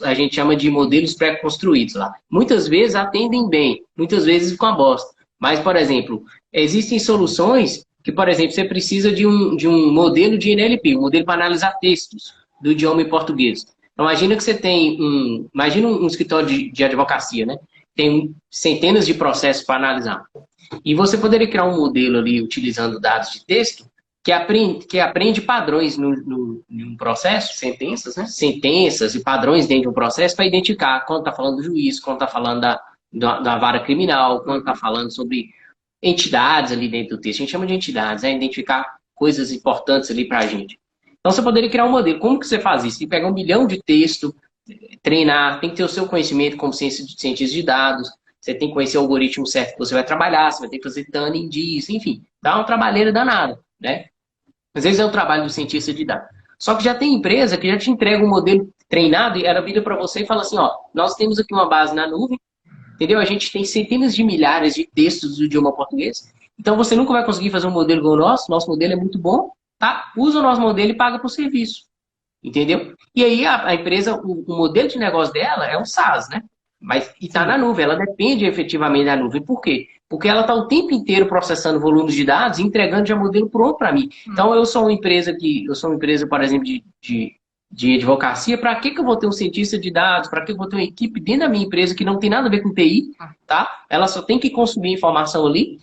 Speaker 2: a gente chama de modelos pré-construídos lá. Muitas vezes atendem bem, muitas vezes com a bosta. Mas, por exemplo, existem soluções que, por exemplo, você precisa de um modelo de NLP, um modelo para analisar textos do idioma em português. Então, imagina que você tem imagina um escritório de advocacia, né? Tem centenas de processos para analisar. E você poderia criar um modelo ali utilizando dados de texto que aprende padrões num processo, sentenças, né? Sentenças e padrões dentro de um processo para identificar quando está falando do juiz, quando está falando da vara criminal, quando está falando sobre
Speaker 3: entidades ali dentro do texto. A gente chama de entidades, né? Identificar coisas importantes ali para a gente. Então, você poderia criar um modelo. Como que você faz isso? Você pegar 1 milhão de texto, treinar, tem que ter o seu conhecimento como cientista de dados, você tem que conhecer o algoritmo certo que você vai trabalhar, você vai ter que fazer tuning disso, enfim. Dá uma trabalheira danada, né? Às vezes é o trabalho do cientista de dados. Só que já tem empresa que já te entrega um modelo treinado e ela vira para você e fala assim, ó, nós temos aqui uma base na nuvem, entendeu? A gente tem centenas de milhares de textos do idioma português, então você nunca vai conseguir fazer um modelo igual o nosso modelo é muito bom, tá? Usa o nosso modelo e paga por serviço, entendeu? E aí a empresa, o modelo de negócio dela é um SaaS, né? Mas está na nuvem, ela depende efetivamente da nuvem. Por quê? Porque ela está o tempo inteiro processando volumes de dados e entregando já modelo pronto para mim. Então, eu sou uma empresa, por exemplo, de advocacia. Para que eu vou ter um cientista de dados? Para que eu vou ter uma equipe dentro da minha empresa que não tem nada a ver com TI? Tá? Ela só tem que consumir informação ali.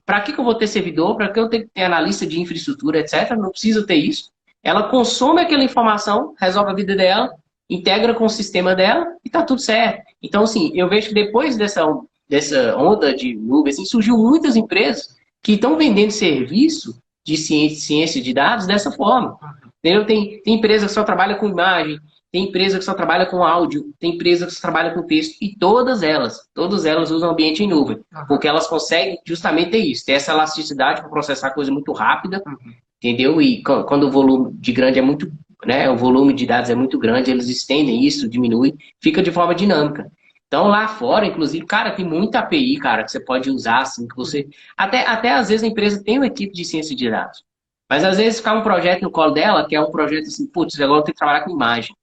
Speaker 3: Para que eu vou ter servidor? Para que eu tenho que ter analista de infraestrutura, etc? Não precisa ter isso. Ela consome aquela informação, resolve a vida dela, integra com o sistema dela e tá tudo certo. Então, assim, eu vejo que depois dessa onda de nuvem, assim, surgiu muitas empresas que estão vendendo serviço de ciência de dados dessa forma. Entendeu? Tem empresa que só trabalha com imagem, tem empresa que só trabalha com áudio, tem empresa que só trabalha com texto, e todas elas usam ambiente em nuvem, porque elas conseguem justamente ter isso, ter essa elasticidade para processar coisa muito rápida, entendeu? E quando o volume de grande é muito, né, o volume de dados é muito grande, eles estendem isso, diminui, fica de forma dinâmica. Então, lá fora, inclusive, cara, tem muita API, cara, que você pode usar, assim, que você... Até às vezes a empresa tem uma equipe de ciência de dados. Mas às vezes ficar um projeto no colo dela, que é um projeto assim, putz, agora eu tenho que trabalhar com imagem.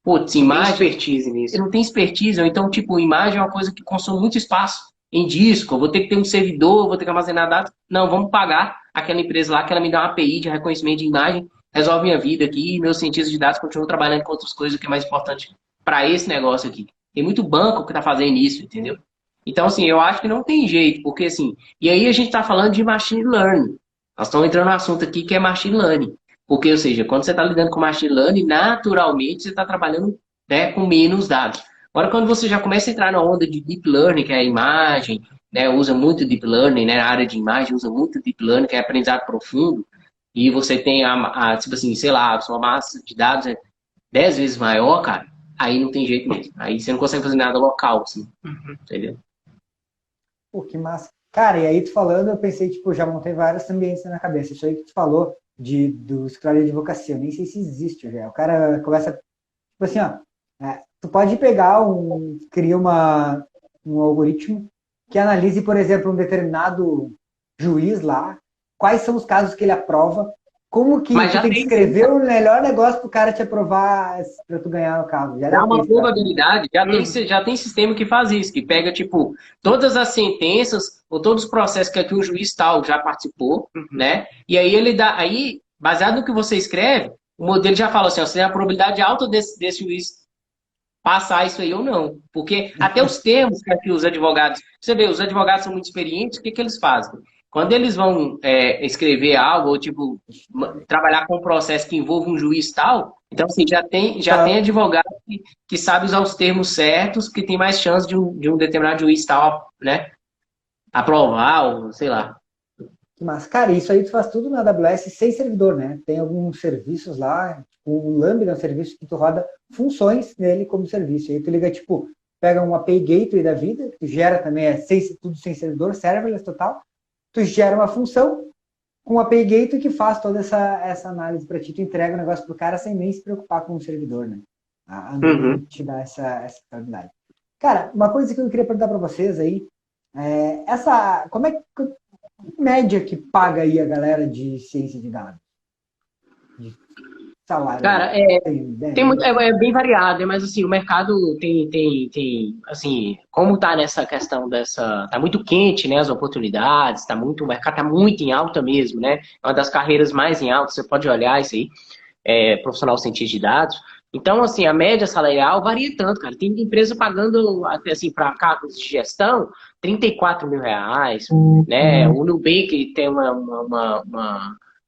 Speaker 3: Putz, imagem...
Speaker 2: Tem expertise nisso.
Speaker 3: Eu não tenho expertise, ou então, tipo, imagem é uma coisa que consome muito espaço em disco, eu vou ter que ter um servidor, vou ter que armazenar dados. Não, vamos pagar aquela empresa lá que ela me dá uma API de reconhecimento de imagem, resolve minha vida aqui, e meus cientistas de dados continuam trabalhando com outras coisas que é mais importante para esse negócio aqui. Tem muito banco que está fazendo isso, entendeu? Então, assim, eu acho que não tem jeito, porque assim... E aí a gente está falando de machine learning. Nós estamos entrando no assunto aqui que é machine learning. Porque, ou seja, quando você está lidando com machine learning, naturalmente você está trabalhando, né, com menos dados. Agora, quando você já começa a entrar na onda de deep learning, que é a imagem, né, usa muito deep learning, né, na área de imagem usa muito deep learning, que é aprendizado profundo, e você tem tipo assim, sei lá, a sua massa de dados é 10 vezes maior, cara, aí não tem jeito mesmo. Aí você não consegue fazer nada local, assim, entendeu?
Speaker 1: Pô, que massa. Cara, e aí tu falando, eu pensei, tipo, já montei vários ambientes na cabeça. Isso aí que tu falou do escritório de advocacia, eu nem sei se existe já. O cara começa, tipo assim, ó, tu pode pegar cria um algoritmo que analise, por exemplo, um determinado juiz lá, quais são os casos que ele aprova, como que tu tem que escrever o melhor negócio pro cara te aprovar, pra tu ganhar o caso.
Speaker 3: Dá uma probabilidade, já tem sistema que faz isso, que pega, tipo, todas as sentenças ou todos os processos que aqui o juiz tal já participou, né? E aí ele dá, aí, baseado no que você escreve, o modelo já fala assim, ó, você tem a probabilidade alta desse juiz passar isso aí ou não. Porque até os termos que aqui os advogados... Você vê, os advogados são muito experientes, o que eles fazem? Quando eles vão escrever algo, ou tipo, trabalhar com um processo que envolve um juiz tal, então assim, já tem advogado que sabe usar os termos certos, que tem mais chance de um determinado juiz tal, né? Aprovar, ou sei lá.
Speaker 1: Mas, cara, isso aí tu faz tudo na AWS sem servidor, né? Tem alguns serviços lá, o Lambda é um serviço que tu roda funções nele como serviço. Aí tu liga, tipo, pega um API Gateway da vida, que tu gera também, tudo sem servidor, serverless total. Tu gera uma função com um API Gateway que faz toda essa análise para ti. Tu entrega o negócio pro cara sem nem se preocupar com o servidor, né? A nuvem te dá essa estabilidade. Cara, uma coisa que eu queria perguntar para vocês aí, como é que média que paga aí a galera de ciência de dados? De salário?
Speaker 3: Cara, é bem variado, mas assim, o mercado tem assim, como tá nessa questão tá muito quente, né, as oportunidades, o mercado tá muito em alta mesmo, né, é uma das carreiras mais em alta, você pode olhar isso aí, profissional cientista de dados. Então, assim, a média salarial varia tanto, cara. Tem empresa pagando, assim, para cargos de gestão, R$34 mil, né? O Nubank tem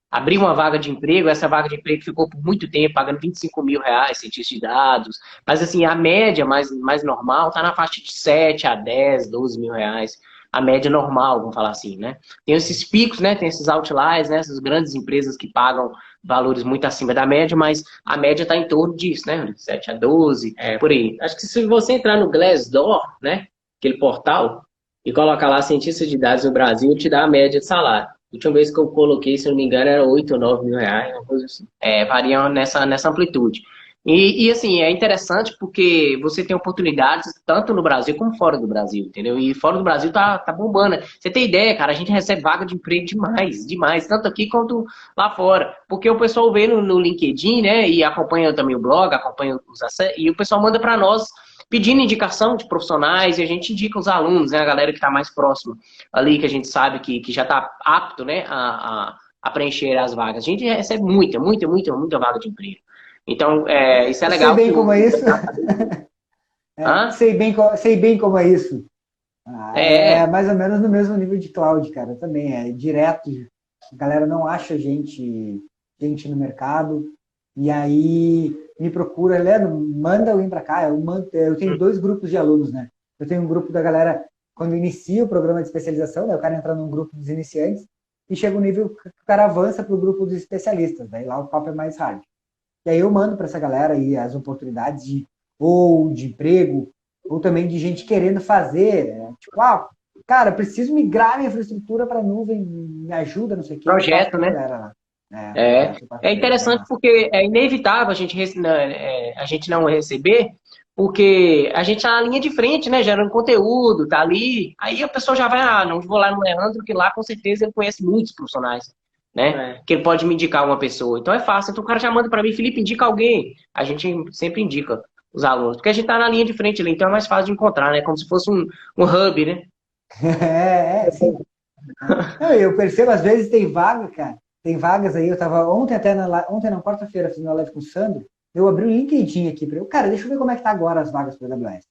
Speaker 3: abriu uma vaga de emprego, essa vaga de emprego ficou por muito tempo, pagando R$25 mil, cientista de dados. Mas, assim, a média mais normal tá na faixa de 7 a 10, 12 mil reais. a média normal, vamos falar assim, né? Tem esses picos, né? Tem esses outliers, né? Essas grandes empresas que pagam valores muito acima da média, mas a média está em torno disso, né? 7 a 12, por aí.
Speaker 2: Acho que se você entrar no Glassdoor, né, aquele portal, e colocar lá cientista de dados no Brasil, te dá a média de salário. A última vez que eu coloquei, se eu não me engano, era 8 ou 9 mil reais, uma coisa assim.
Speaker 3: Variam nessa amplitude. Assim, é interessante porque você tem oportunidades tanto no Brasil como fora do Brasil, entendeu? E fora do Brasil tá bombando. Você tem ideia, cara, a gente recebe vaga de emprego demais, demais, tanto aqui quanto lá fora. Porque o pessoal vê no LinkedIn, né, e acompanha também o blog, acompanha os acessos, e o pessoal manda para nós pedindo indicação de profissionais e a gente indica os alunos, né, a galera que está mais próxima ali, que a gente sabe que já está apto, né, a preencher as vagas. A gente recebe muita vaga de emprego. Então, isso é legal.
Speaker 1: Sei bem como é isso. Sei bem como é isso. É mais ou menos no mesmo nível de cloud, cara. Também é direto. A galera não acha gente no mercado. E aí me procura, Leandro, manda alguém para cá. Eu tenho 2 grupos de alunos, né? Eu tenho um grupo da galera quando inicia o programa de especialização, né? O cara entra num grupo dos iniciantes e chega um nível que o cara avança para o grupo dos especialistas. Daí lá o papo é mais hard. E aí eu mando para essa galera aí as oportunidades de emprego, ou também de gente querendo fazer, tipo, cara, preciso migrar minha infraestrutura para a nuvem, me ajuda, não sei o que.
Speaker 3: Projeto, né? É interessante porque é inevitável a gente não receber, porque a gente tá na linha de frente, né? Gerando conteúdo, tá ali. Aí a pessoa já vai, não vou lá no Leandro, que lá com certeza ele conhece muitos profissionais, né? Que ele pode me indicar uma pessoa. Então é fácil. Então o cara já manda para mim, Felipe, indica alguém. A gente sempre indica os alunos, porque a gente tá na linha de frente ali, então é mais fácil de encontrar, né? Como se fosse um hub, né?
Speaker 1: Sim. Eu percebo, às vezes tem vaga, cara. Tem vagas aí, eu tava ontem não, quarta-feira, fiz uma live com o Sandro, eu abri o LinkedIn aqui para eu, cara, deixa eu ver como é que tá agora as vagas para a AWS.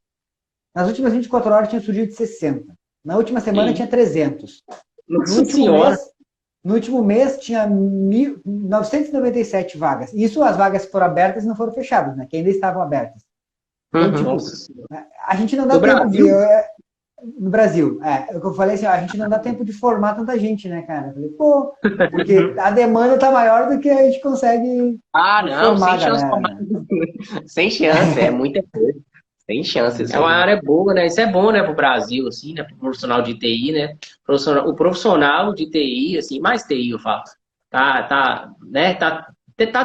Speaker 1: Nas últimas 24 horas tinha surgido de 60. Na última semana tinha 300. No último mês tinha 997 vagas. Isso as vagas foram abertas e não foram fechadas, né? Que ainda estavam abertas. Então, a gente não dá tempo de... No Brasil, o que eu falei assim, a gente não dá tempo de formar tanta gente, né, cara? Eu falei, porque a demanda tá maior do que a gente consegue
Speaker 3: formar, sem chance. Sem chance, é muita coisa. Sem chance.
Speaker 2: É uma área boa, né? Isso é bom, né, pro Brasil, assim, né, pro profissional de TI, né? O profissional de TI, assim, mais TI eu falo, tá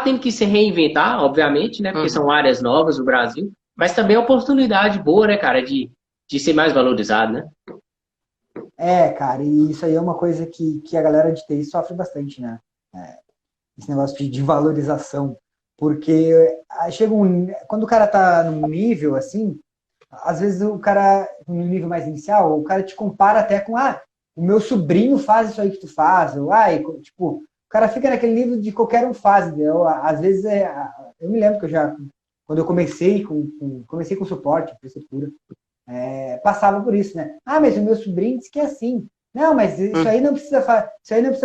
Speaker 2: tendo que se reinventar, obviamente, né? Porque são áreas novas no Brasil, mas também é uma oportunidade boa, né, cara, de ser mais valorizado, né?
Speaker 1: Cara, e isso aí é uma coisa que a galera de TI sofre bastante, né? Esse negócio de valorização. Porque quando o cara tá num nível assim, às vezes o cara, no nível mais inicial, o cara te compara até com, o meu sobrinho faz isso aí que tu faz, tipo, o cara fica naquele nível de qualquer um faz, entendeu? Às vezes, eu me lembro que quando eu comecei com suporte, infraestrutura, passava por isso, né? Mas o meu sobrinho disse que é assim. Não, mas isso aí não precisa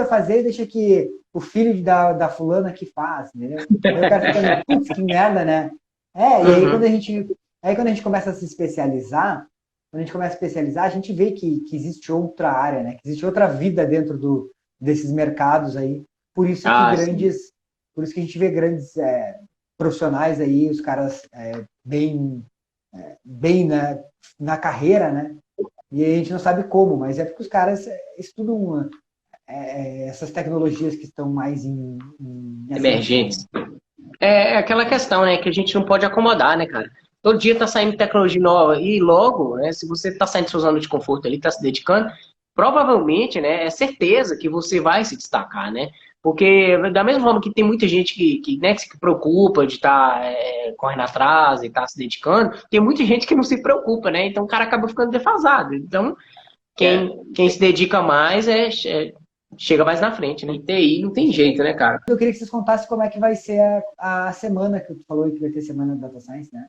Speaker 1: fazer, deixa que o filho da fulana que faz, entendeu? Aí o cara fica, putz, que merda, né? E aí quando a gente começa a se especializar, a gente vê que existe outra área, né? Que existe outra vida dentro desses mercados aí. Por isso que a gente vê grandes profissionais aí, os caras bem na carreira, né? E a gente não sabe como, mas é porque os caras estudam essas tecnologias que estão mais
Speaker 2: emergentes.
Speaker 3: É aquela questão, né, que a gente não pode acomodar, né, cara? Todo dia tá saindo tecnologia nova e logo, né, se você tá saindo da sua zona de conforto ali, tá se dedicando, provavelmente, né, é certeza que você vai se destacar, né? Porque da mesma forma que tem muita gente que se preocupa de estar correndo atrás e estar se dedicando, tem muita gente que não se preocupa, né? Então o cara acaba ficando defasado. Então, quem se dedica mais chega mais na frente, né?
Speaker 2: E TI não tem jeito, né, cara?
Speaker 1: Eu queria que vocês contassem como é que vai ser a semana que tu falou que vai ter semana de Data Science, né?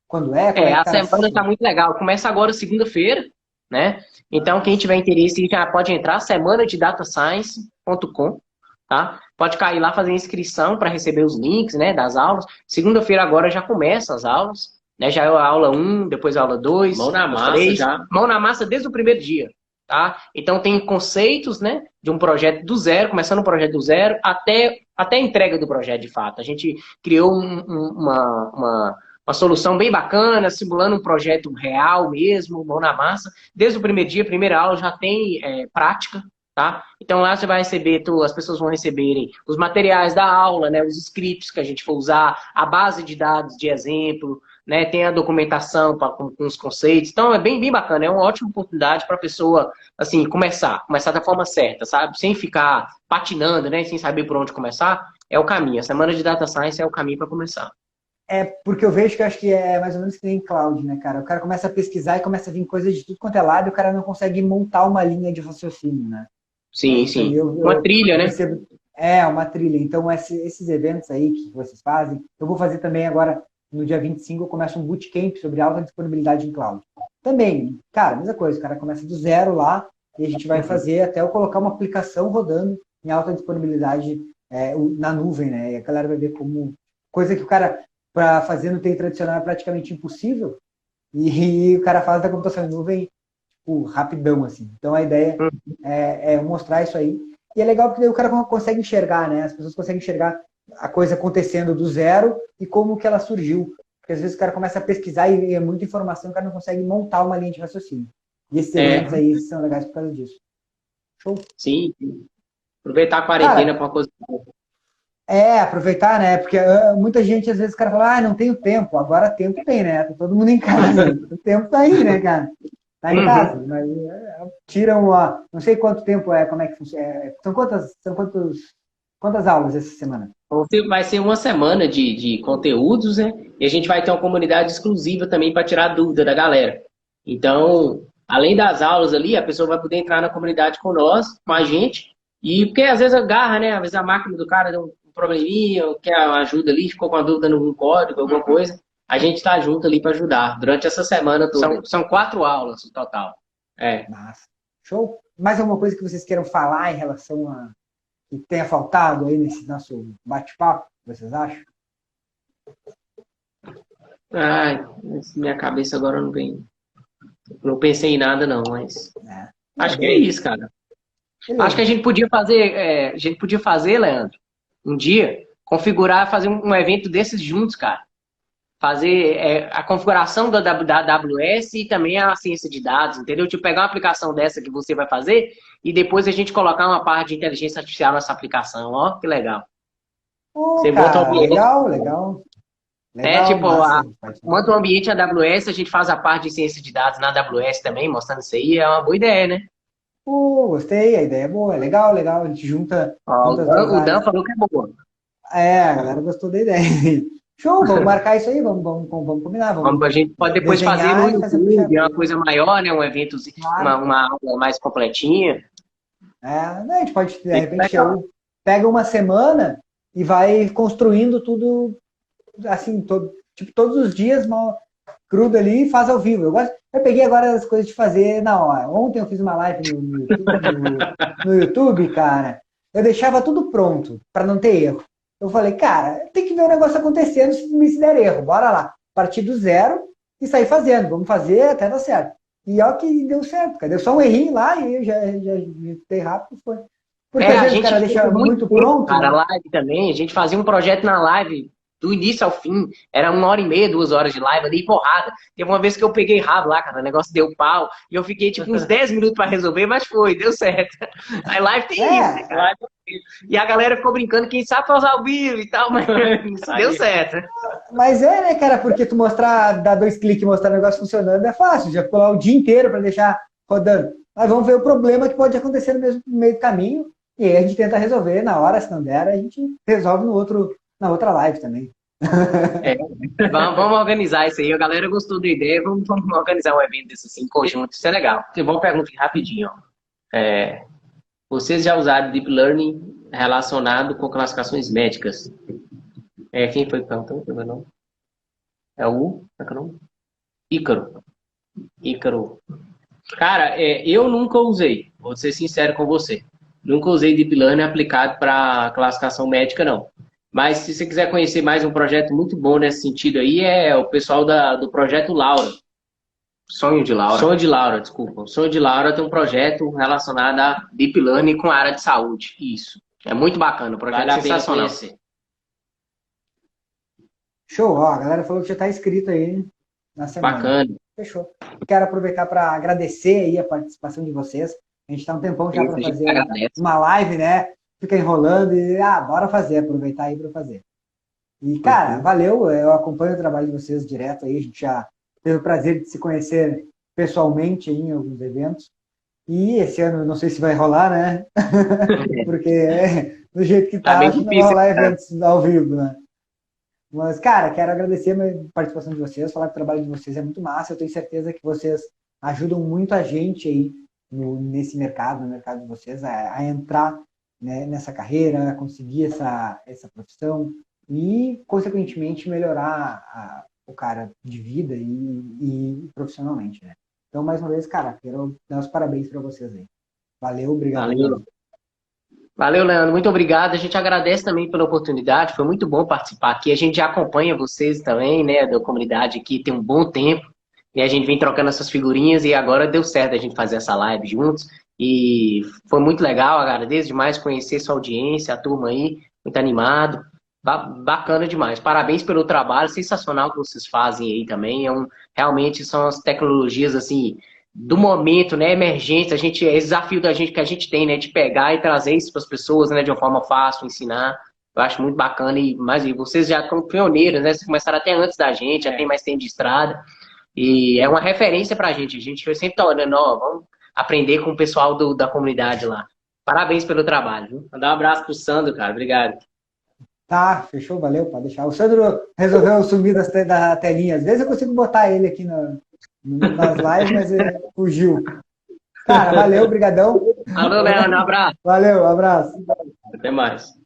Speaker 1: Quando é?
Speaker 3: A semana tá muito legal. Começa agora segunda-feira, né? Então, quem tiver interesse já pode entrar, semana de datascience.com. Tá? Pode cair lá, fazer inscrição para receber os links, né, das aulas. Segunda-feira agora já começa as aulas, né? Já é a aula 1, depois a aula 2,
Speaker 2: mão na massa
Speaker 3: 3.
Speaker 2: já.
Speaker 3: Mão na massa desde o primeiro dia. tá? Então tem conceitos, né, de um projeto do zero, começando um projeto do zero, até a entrega do projeto de fato. A gente criou uma solução bem bacana, simulando um projeto real mesmo, mão na massa. Desde o primeiro dia, primeira aula, já tem prática, tá? Então lá você vai receber, as pessoas vão receberem os materiais da aula, né, os scripts que a gente for usar, a base de dados de exemplo, né, tem a documentação com os conceitos. Então é bem bacana, é uma ótima oportunidade para a pessoa assim, começar da forma certa, sabe? Sem ficar patinando, né, sem saber por onde começar, é o caminho. A semana de Data Science é o caminho para começar.
Speaker 1: É porque eu vejo que eu acho que é mais ou menos que nem cloud, né, cara? O cara começa a pesquisar e começa a vir coisas de tudo quanto é lado e o cara não consegue montar uma linha de raciocínio, né?
Speaker 3: Sim, sim. Uma trilha, né?
Speaker 1: Percebo, uma trilha. Então, esses eventos aí que vocês fazem, eu vou fazer também agora, no dia 25, eu começo um bootcamp sobre alta disponibilidade em cloud. Também, cara, mesma coisa, o cara começa do zero lá e a gente vai fazer até eu colocar uma aplicação rodando em alta disponibilidade na nuvem, né? E a galera vai ver como coisa que o cara, para fazer no TI tradicional, é praticamente impossível. E o cara faz da computação em nuvem rapidão, assim. Então a ideia é mostrar isso aí. E é legal porque daí o cara consegue enxergar, né? As pessoas conseguem enxergar a coisa acontecendo do zero e como que ela surgiu. Porque às vezes o cara começa a pesquisar e é muita informação, o cara não consegue montar uma linha de raciocínio. E esses eventos aí são legais por causa disso. Show?
Speaker 3: Sim. Aproveitar a quarentena para uma coisa.
Speaker 1: Aproveitar, né? Porque muita gente, às vezes, o cara fala, não tenho tempo. Agora tempo tem, né? Tá todo mundo em casa. O tempo tá aí, né, cara? Tá em casa. Mas tiram não sei quanto tempo como é que funciona. Quantas aulas essa semana?
Speaker 3: Vai ser uma semana de conteúdos, né? E a gente vai ter uma comunidade exclusiva também para tirar dúvida da galera. Então, além das aulas ali, a pessoa vai poder entrar na comunidade com nós, com a gente. E porque às vezes agarra, né? Às vezes a máquina do cara deu um probleminha, ou quer ajuda ali, ficou com a dúvida num código, alguma coisa. A gente está junto ali para ajudar durante essa semana toda. São 4 aulas no total.
Speaker 1: Massa. Show. Mais alguma coisa que vocês queiram falar em relação a que tenha faltado aí nesse nosso bate-papo, vocês acham?
Speaker 3: Minha cabeça agora não vem. Não pensei em nada, não, mas. Acho que é isso, cara. Beleza. Acho que a gente podia fazer, Leandro, um dia, fazer um evento desses juntos, cara. Fazer a configuração da AWS e também a ciência de dados, entendeu? Tipo, pegar uma aplicação dessa que você vai fazer e depois a gente colocar uma parte de inteligência artificial nessa aplicação. Ó, que legal.
Speaker 1: Você monta um ambiente. Legal.
Speaker 3: Monta um ambiente AWS, a gente faz a parte de ciência de dados na AWS também, mostrando isso aí, é uma boa ideia, né?
Speaker 1: Gostei, a ideia é boa, é legal, a gente junta.
Speaker 3: O Dan falou que é boa.
Speaker 1: A galera gostou da ideia. Show, vamos marcar isso aí, vamos combinar.
Speaker 3: A gente pode depois fazer no YouTube, uma coisa maior, né? Um evento, uma aula mais completinha.
Speaker 1: A gente pode, de repente, pega uma semana e vai construindo tudo, assim, todos os dias, crudo ali e faz ao vivo. Eu peguei agora as coisas de fazer na hora. Ontem eu fiz uma live no YouTube, cara. Eu deixava tudo pronto, para não ter erro. Eu falei, cara, tem que ver o negócio acontecendo se der erro. Bora lá. Partir do zero e sair fazendo. Vamos fazer até dar certo. E é o que deu certo, cara. Deu só um errinho lá e eu já dei rápido. Foi. Porque às vezes o cara deixa muito pronto.
Speaker 3: Cara, live também. A gente fazia um projeto na live do início ao fim. Era 1h30, 2 horas de live ali, porrada. Teve uma vez que eu peguei errado lá, cara. O negócio deu pau. E eu fiquei tipo uns 10 minutos pra resolver, mas deu certo. A live tem isso, né, cara? E a galera ficou brincando, quem sabe fazer ao vivo e tal, mas deu certo.
Speaker 1: Mas né, cara, porque tu dar 2 cliques e mostrar o negócio funcionando é fácil, já ficou lá o dia inteiro para deixar rodando. Mas vamos ver o problema que pode acontecer no meio do caminho, e aí a gente tenta resolver na hora, se não der, a gente resolve na outra live também.
Speaker 3: Vamos organizar isso aí, a galera gostou da ideia, vamos organizar um evento desse assim, em conjunto, isso é legal. Vamos perguntar rapidinho, vocês já usaram Deep Learning relacionado com classificações médicas? Quem foi que perguntou? Não? É o Ícaro. Cara, eu nunca usei, vou ser sincero com você. Nunca usei Deep Learning aplicado para classificação médica, não. Mas se você quiser conhecer mais um projeto muito bom nesse sentido aí, é o pessoal do projeto Laura. Sonho de Laura. Sonho de Laura, desculpa. O Sonho de Laura tem um projeto relacionado a Deep Learning com a área de saúde. Isso. É muito bacana, o projeto é sensacional.
Speaker 1: Show, ó, a galera falou que já está inscrito aí na semana.
Speaker 3: Bacana.
Speaker 1: Fechou. Quero aproveitar para agradecer aí a participação de vocês. A gente está um tempão já para fazer uma live, né? Fica enrolando e, bora fazer, aproveitar aí para fazer. E, cara, valeu, eu acompanho o trabalho de vocês direto aí, a gente já teve o prazer de se conhecer pessoalmente aí em alguns eventos. E esse ano, não sei se vai rolar, né? Porque do jeito que tá, acho que não vai rolar eventos ao vivo, né? Mas, cara, quero agradecer a participação de vocês, falar que o trabalho de vocês é muito massa, eu tenho certeza que vocês ajudam muito a gente aí nesse mercado, no mercado de vocês, a entrar, né, nessa carreira, a conseguir essa profissão e, consequentemente, melhorar o cara de vida e profissionalmente, né? Então, mais uma vez, cara, quero dar os parabéns para vocês aí. Valeu, obrigado.
Speaker 3: Valeu, Leandro. Muito obrigado. A gente agradece também pela oportunidade. Foi muito bom participar aqui. A gente já acompanha vocês também, né, da comunidade aqui, tem um bom tempo. E a gente vem trocando essas figurinhas e agora deu certo a gente fazer essa live juntos. E foi muito legal. Agradeço demais conhecer sua audiência, a turma aí, muito animado. Bacana demais. Parabéns pelo trabalho sensacional que vocês fazem aí também. Realmente são as tecnologias assim do momento, né, emergência, esse desafio da gente que a gente tem, né, de pegar e trazer isso para as pessoas, né, de uma forma fácil, ensinar. Eu acho muito bacana e vocês já estão pioneiros, né? Vocês começaram até antes da gente, já tem mais tempo de estrada e é uma referência para a gente. A gente sempre está olhando, vamos aprender com o pessoal da comunidade lá. Parabéns pelo trabalho, viu? Mandar um abraço pro Sandro, cara. Obrigado.
Speaker 1: Tá, fechou, valeu, pode deixar. O Sandro resolveu sumir da telinha. Às vezes eu consigo botar ele aqui nas lives, mas ele fugiu. Cara, valeu, brigadão.
Speaker 3: Alô, Leandro, um abraço.
Speaker 1: Valeu, um abraço.
Speaker 3: Até mais.